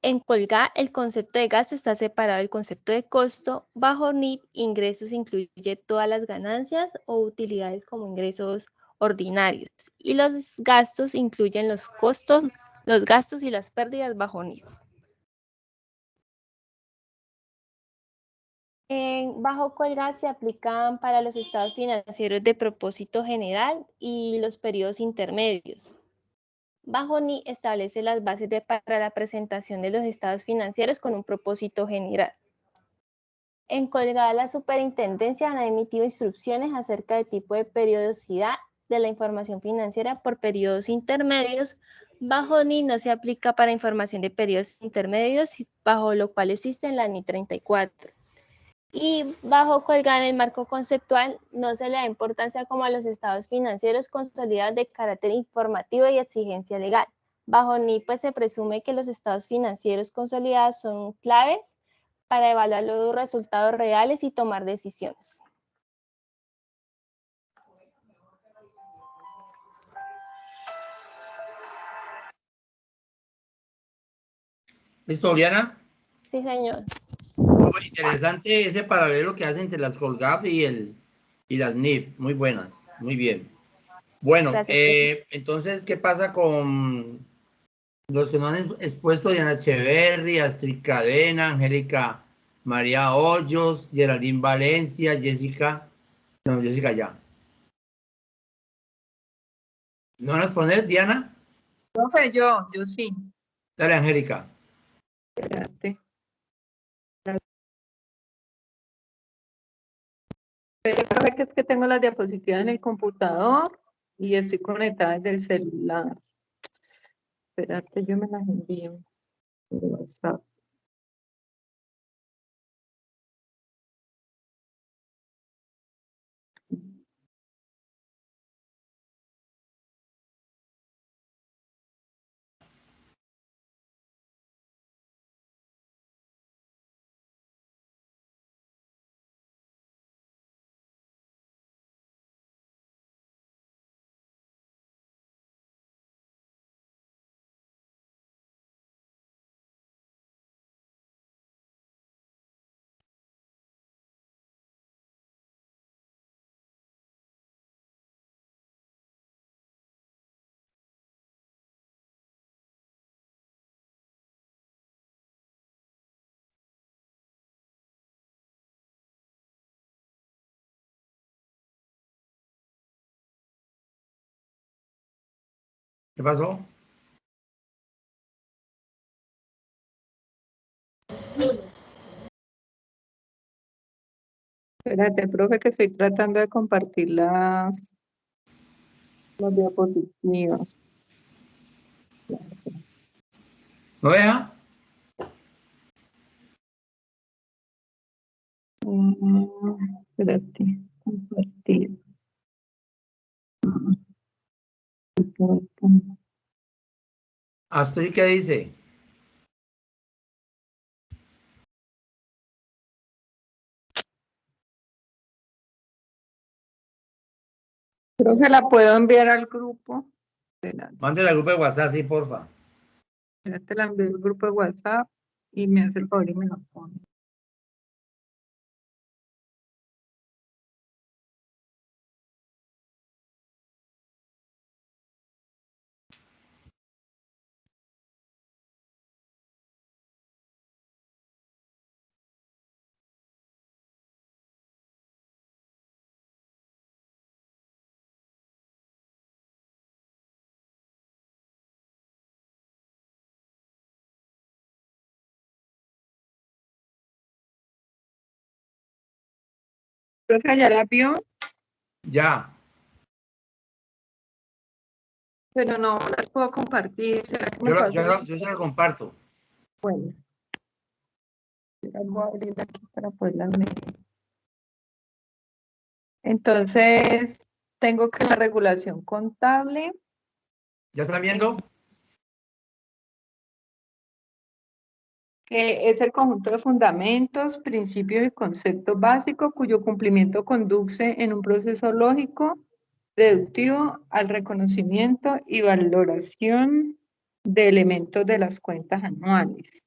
En Colgán, el concepto de gasto está separado del concepto de costo. Bajo NIF, ingresos incluye todas las ganancias o utilidades como ingresos ordinarios. Y los gastos incluyen los costos, los gastos y las pérdidas bajo NIF. Bajo Colgán se aplican para los estados financieros de propósito general y los periodos intermedios. Bajo NIF establece las bases para la presentación de los estados financieros con un propósito general. En Colgán, la superintendencia ha emitido instrucciones acerca del tipo de periodicidad de la información financiera por periodos intermedios. Bajo NIF no se aplica para información de periodos intermedios, bajo lo cual existe en la NIF 34. Y bajo Colgán, el marco conceptual no se le da importancia como a los estados financieros consolidados de carácter informativo y exigencia legal. Bajo NIF pues se presume que los estados financieros consolidados son claves para evaluar los resultados reales y tomar decisiones. ¿Listo, Juliana? Sí, señor. Muy interesante ese paralelo que hace entre las Colgap y las NIF. Muy buenas, muy bien. Bueno, Gracias, entonces, ¿qué pasa con los que no han expuesto? Diana Echeverri, Astrid Cadena, Angélica María Hoyos, Geraldine Valencia, Jessica. No, Jessica ya. ¿No van a exponer, Diana? Profe, yo sí. Dale, Angélica. Espérate. Pero profe, que es que tengo las diapositivas en el computador y estoy conectada desde el celular. Espérate, yo me las envío por WhatsApp. ¿Qué pasó? Espérate, profe, que estoy tratando de compartir las diapositivas. ¿No deja? Espérate, compartir. ¿Hasta ahí qué dice? Creo que la puedo enviar al grupo. Espérate, Mándela al grupo de WhatsApp, sí, porfa. espérate, la envío al grupo de WhatsApp y me hace el favor y me la pone. Profe, ya la vio, Ya. pero no las puedo compartir. ¿Será que me puede hacer? Yo se la comparto. Bueno, las voy a abrir aquí para poderlas leer. Entonces, tengo que la regulación contable, ¿Ya están viendo? que es el conjunto de fundamentos, principios y conceptos básicos cuyo cumplimiento conduce en un proceso lógico, deductivo al reconocimiento y valoración de elementos de las cuentas anuales.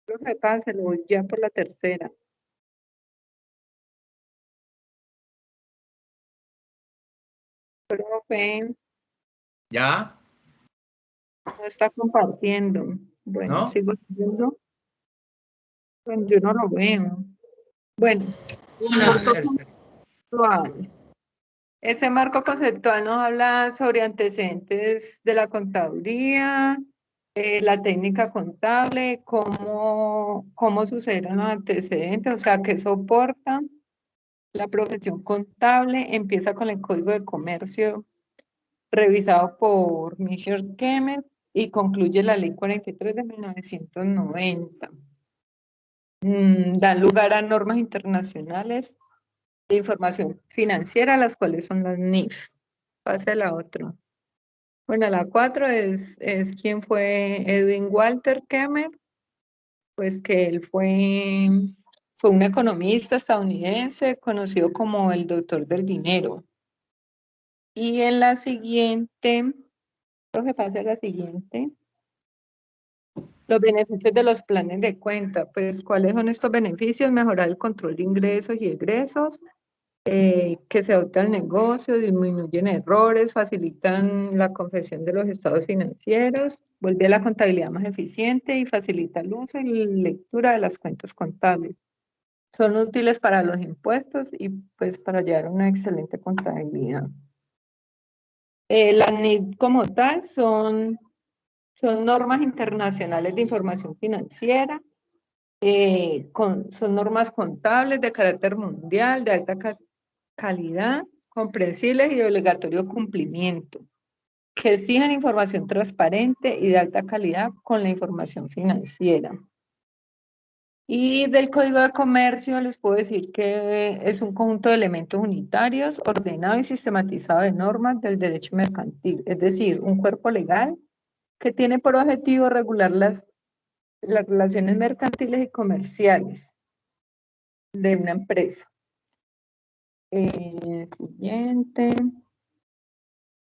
Profe, páselo, voy ya por la tercera. Profe, ¿Ya? no está compartiendo. Bueno, ¿No? sigo viendo. Bueno, yo no lo veo. Bueno, marco conceptual. Ese marco conceptual nos habla sobre antecedentes de la contaduría, la técnica contable, cómo suceden los antecedentes, o sea, qué soporta la profesión contable. Empieza con el Código de Comercio revisado por Michel Kemer y concluye la Ley 43 de 1990. Dan lugar a normas internacionales de información financiera, las cuales son las NIF. Pase a la otra. Bueno, la 4 es quién fue Edwin Walter Kemer, pues que él fue un economista estadounidense conocido como el doctor del dinero. Y en la siguiente, creo que pase a la siguiente. Los beneficios de los planes de cuenta, pues ¿cuáles son estos beneficios? Mejorar el control de ingresos y egresos, que se adopta el negocio, disminuyen errores, facilitan la confección de los estados financieros, vuelve a la contabilidad más eficiente y facilita el uso y lectura de las cuentas contables. Son útiles para los impuestos y pues para llevar una excelente contabilidad. Las NIF como tal son normas internacionales de información financiera, son normas contables de carácter mundial, de alta calidad, comprensibles y de obligatorio cumplimiento, que exigen información transparente y de alta calidad con la información financiera. Y del Código de Comercio les puedo decir que es un conjunto de elementos unitarios, ordenado y sistematizado de normas del derecho mercantil, es decir, un cuerpo legal que tiene por objetivo regular las relaciones mercantiles y comerciales de una empresa. Siguiente.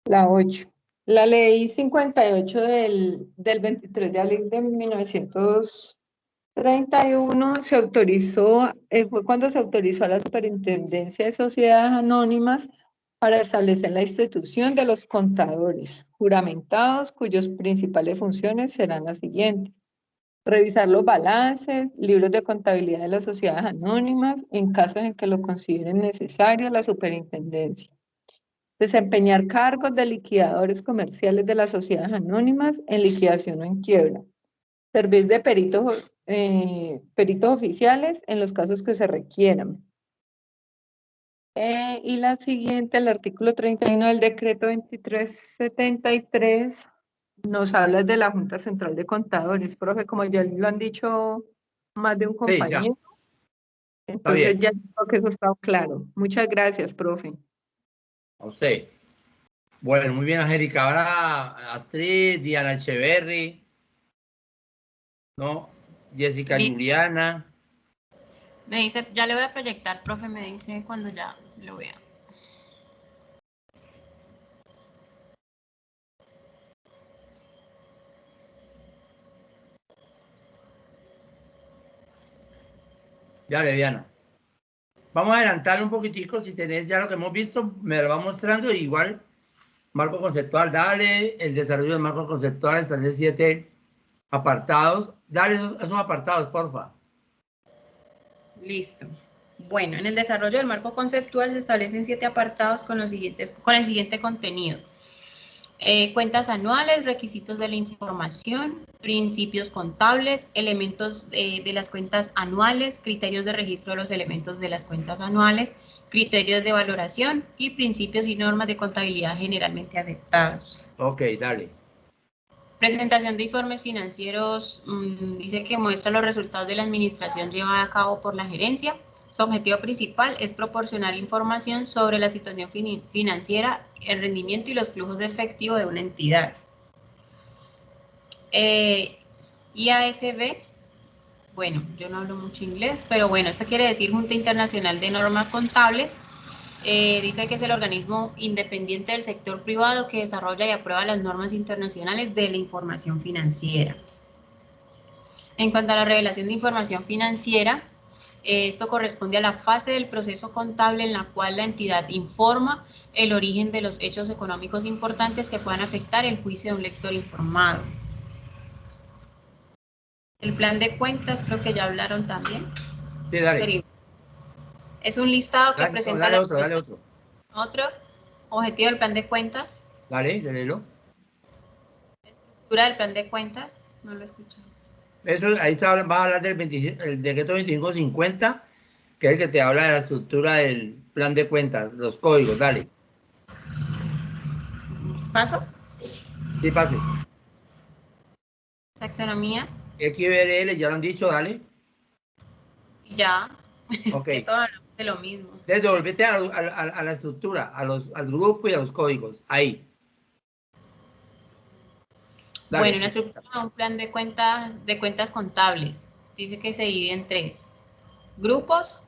La 8. La ley 58 del 23 de abril de 1931 se autorizó, fue cuando se autorizó a la Superintendencia de Sociedades Anónimas para establecer la institución de los contadores juramentados, cuyas principales funciones serán las siguientes: revisar los balances, libros de contabilidad de las sociedades anónimas, en casos en que lo consideren necesario la superintendencia. Desempeñar cargos de liquidadores comerciales de las sociedades anónimas en liquidación o en quiebra. Servir de peritos oficiales en los casos que se requieran. Y la siguiente, el artículo 31 del decreto 2373, nos habla de la Junta Central de Contadores. Profe, como ya lo han dicho más de un Sí, ya. compañero, Está entonces bien. ya creo que eso está claro. Muchas gracias, profe. A usted. Bueno, muy bien, Angélica. Ahora Astrid, Diana Echeverry, ¿no? Jessica Sí. Juliana. Me dice, ya le voy a proyectar, profe, me dice cuando ya lo vea. Dale, Diana. Vamos a adelantarle un poquitico. Si tenés ya lo que hemos visto, me lo va mostrando. Igual, marco conceptual, dale. El desarrollo del marco conceptual, están en 7 apartados. Dale esos apartados, porfa. Listo. Bueno, en el desarrollo del marco conceptual se establecen 7 apartados con el siguiente contenido. Cuentas anuales, requisitos de la información, principios contables, elementos de las cuentas anuales, criterios de registro de los elementos de las cuentas anuales, criterios de valoración y principios y normas de contabilidad generalmente aceptados. Ok, dale. Presentación de informes financieros, dice que muestra los resultados de la administración llevada a cabo por la gerencia. Su objetivo principal es proporcionar información sobre la situación financiera, el rendimiento y los flujos de efectivo de una entidad. IASB, bueno, yo no hablo mucho inglés, pero bueno, esto quiere decir Junta Internacional de Normas Contables. Dice que es el organismo independiente del sector privado que desarrolla y aprueba las normas internacionales de la información financiera. En cuanto a la revelación de información financiera, esto corresponde a la fase del proceso contable en la cual la entidad informa el origen de los hechos económicos importantes que puedan afectar el juicio de un lector informado. El plan de cuentas, creo que ya hablaron también. Sí, dale. Pero es un listado que Dale, presenta dale otro, dale otro. Otro objetivo del plan de cuentas. Dale, léelo. Estructura del plan de cuentas. No lo he escuchado. Eso, ahí va a hablar del el decreto 2550, que es el que te habla de la estructura del plan de cuentas, los códigos, dale. ¿Paso? Sí, pase. Taxonomía. XBRL, ya lo han dicho, dale. Ya. Ok. Es que todos hablamos de lo mismo. Entonces, devolvete a la estructura, al grupo y a los códigos. Ahí. Dale. Bueno, una estructura de un plan de cuentas contables. Dice que se divide en 3. Grupos.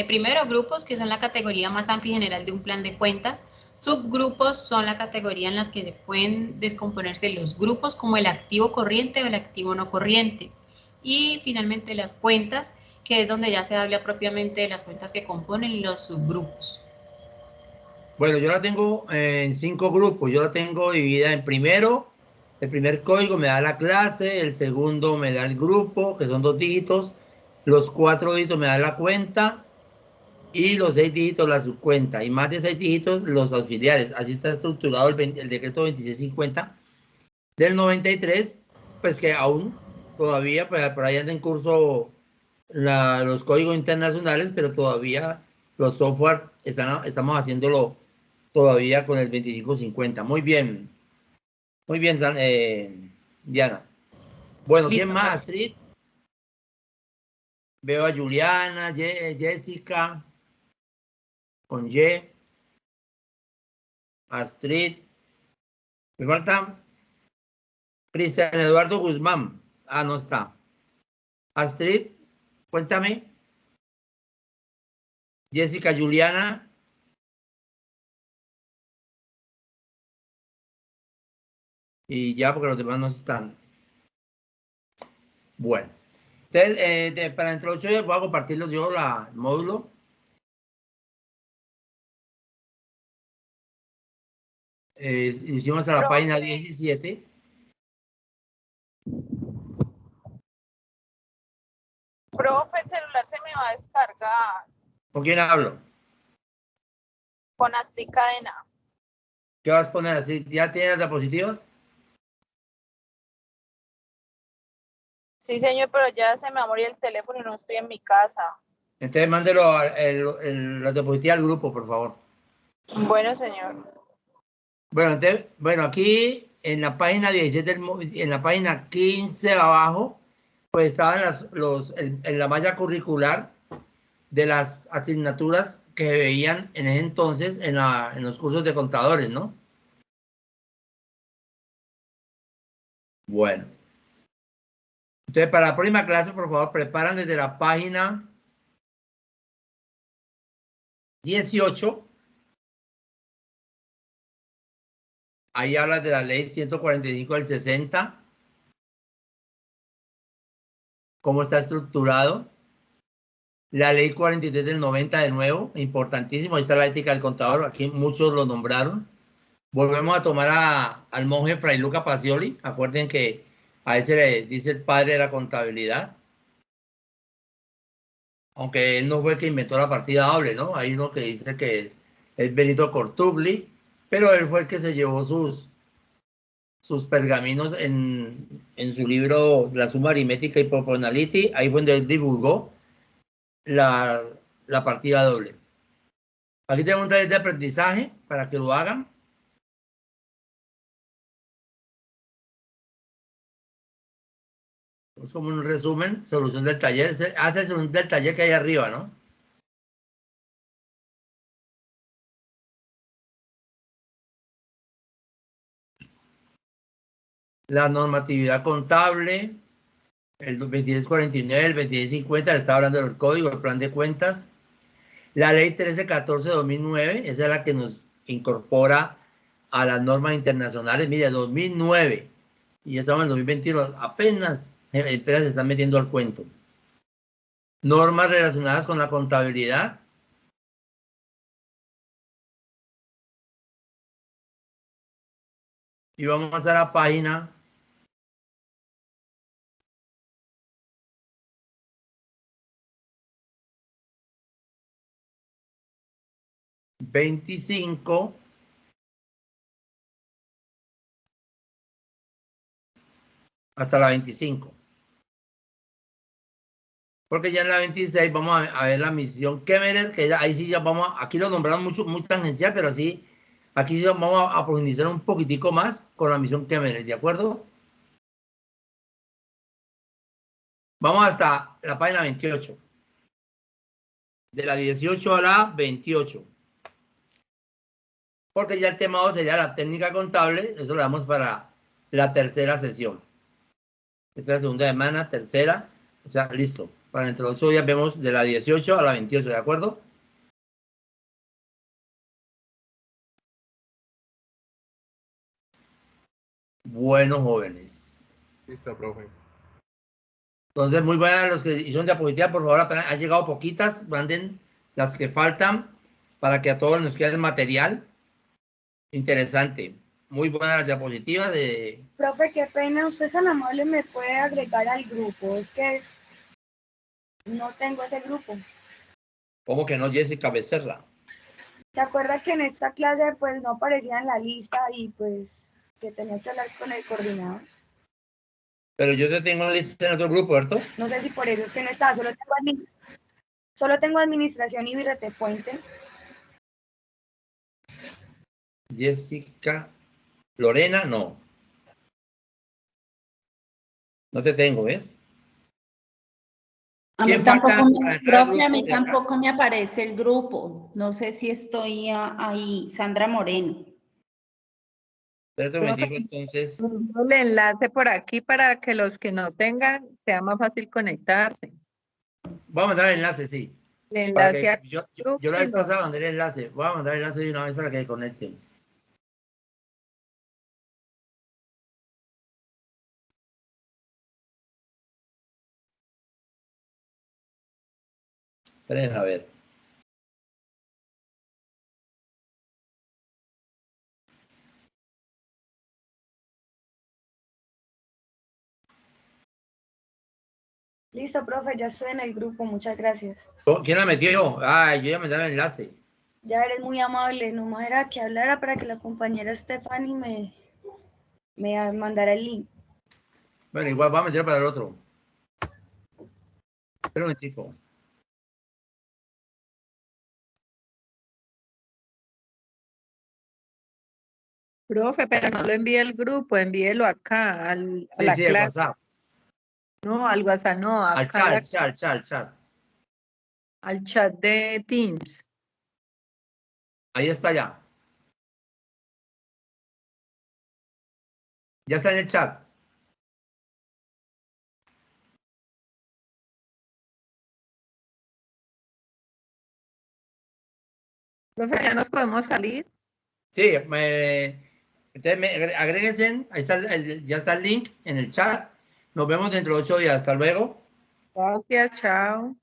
Primero, grupos, que son la categoría más amplia y general de un plan de cuentas. Subgrupos son la categoría en las que pueden descomponerse los grupos, como el activo corriente o el activo no corriente. Y finalmente las cuentas, que es donde ya se habla propiamente de las cuentas que componen los subgrupos. Bueno, yo la tengo en 5 grupos. Yo la tengo dividida en primero. El primer código me da la clase, el segundo me da el grupo, que son 2 dígitos. Los 4 dígitos me da la cuenta. Y los 6 dígitos la subcuenta, y más de 6 dígitos los auxiliares. Así está estructurado el decreto 2650 del 93, pues que aún todavía, pues, por ahí anda en curso los códigos internacionales, pero todavía los software estamos haciéndolo todavía con el 2550. Muy bien, Diana. Bueno, ¿quién Listo, más? Astrid. Veo a Juliana, Jessica. Con Y, Astrid, me falta Cristian Eduardo Guzmán. Ah, no está. Astrid, cuéntame. Jessica Juliana. Y ya, porque los demás no están. Bueno. Entonces, para dentro de 8 días voy a compartirlo yo, el módulo. Hicimos hasta la página 17. Profe, el celular se me va a descargar. ¿Con quién hablo? Con Astrid Cadena. ¿Qué vas a poner así? ¿Ya tienes las diapositivas? Sí, señor, pero ya se me va a morir el teléfono y no estoy en mi casa. Entonces mándelo la diapositiva al grupo, por favor. Bueno, señor. Bueno, entonces, bueno, aquí en la página 17, en la página 15 abajo, pues estaban en la malla curricular de las asignaturas que se veían en ese entonces en los cursos de contadores, ¿no? Bueno. Entonces, para la próxima clase, por favor, preparan desde la página 18. Ahí habla de la ley 145 del 60. Cómo está estructurado. La ley 43 del 90 de nuevo, importantísimo. Ahí está la ética del contador. Aquí muchos lo nombraron. Volvemos a tomar al monje Fray Luca Pacioli. Acuerden que a ese le dice el padre de la contabilidad. Aunque él no fue el que inventó la partida doble, ¿no? Hay uno que dice que es Benito Cortugli, pero él fue el que se llevó sus pergaminos en su libro La Suma Aritmética y Proportionality. Ahí fue donde él divulgó la partida doble. Aquí tenemos un taller de aprendizaje para que lo hagan. Es como un resumen, solución del taller. Hace el solución del taller que hay arriba, ¿no? La normatividad contable, el 2649, el 2650, le estaba hablando del código, el plan de cuentas. La ley 1314-2009, esa es la que nos incorpora a las normas internacionales. Mire, 2009, y ya estamos en 2021, apenas se están metiendo al cuento. Normas relacionadas con la contabilidad. Y vamos a la página 25 hasta la 25. Porque ya en la 26 vamos a ver la misión Kemmerer, que ahí sí ya vamos, aquí lo nombraron mucho, muy tangencial, pero sí, aquí sí vamos a profundizar un poquitico más con la misión Kemmerer, ¿de acuerdo? Vamos hasta la página 28. De la 18 a la 28. Porque ya el tema 2 sería la técnica contable, eso lo damos para la tercera sesión. Esta es la segunda semana, tercera, o sea, listo. Para dentro de 8 días vemos de la 18 a la 28, ¿de acuerdo? Bueno, jóvenes. Listo, profe. Entonces, muy buenas los que hicieron diapositivas, por favor, apenas han llegado poquitas, manden las que faltan para que a todos nos quede el material. Interesante. Muy buenas las diapositivas de... Profe, qué pena, usted es tan amable, me puede agregar al grupo. Es que no tengo ese grupo. ¿Cómo que no, Jessica Becerra? ¿Se acuerda que en esta clase pues no aparecía en la lista y pues que tenía que hablar con el coordinador? Pero yo te tengo lista en otro grupo, ¿cierto? No sé si por eso es que no está, solo tengo administración y Birrete Puente. Jessica. Lorena, no. No te tengo, ¿ves? A mí ¿Quién tampoco, falta para entrar al profe, a mí grupo de acá? tampoco me aparece el grupo. No sé si estoy ahí, Sandra Moreno. Espérate un momentico, entonces. El enlace por aquí para que los que no tengan sea más fácil conectarse. Vamos a mandar el enlace, sí. El Para enlace que, yo la vez pasada mandé el enlace. Voy a mandar el enlace de una vez para que se conecten. Esperen a ver. Listo, profe, ya estoy en el grupo, muchas gracias. ¿Quién la metió? Ah, yo ya mandé el enlace. Ya eres muy amable, no me era que hablara para que la compañera Stephanie me mandara el link. Bueno, igual vamos a meter para el otro. Espera un momentico. Profe, pero no lo envíe al grupo, envíelo acá, a Sí, la sí, el clase. WhatsApp. No, al WhatsApp, no, Al acá chat. al chat de Teams. Ahí está ya. Ya está en el chat. Profe, ya nos podemos salir. Sí, entonces agréguense, ahí está ya está el link en el chat. Nos vemos dentro de 8 días. Hasta luego. Gracias, chao.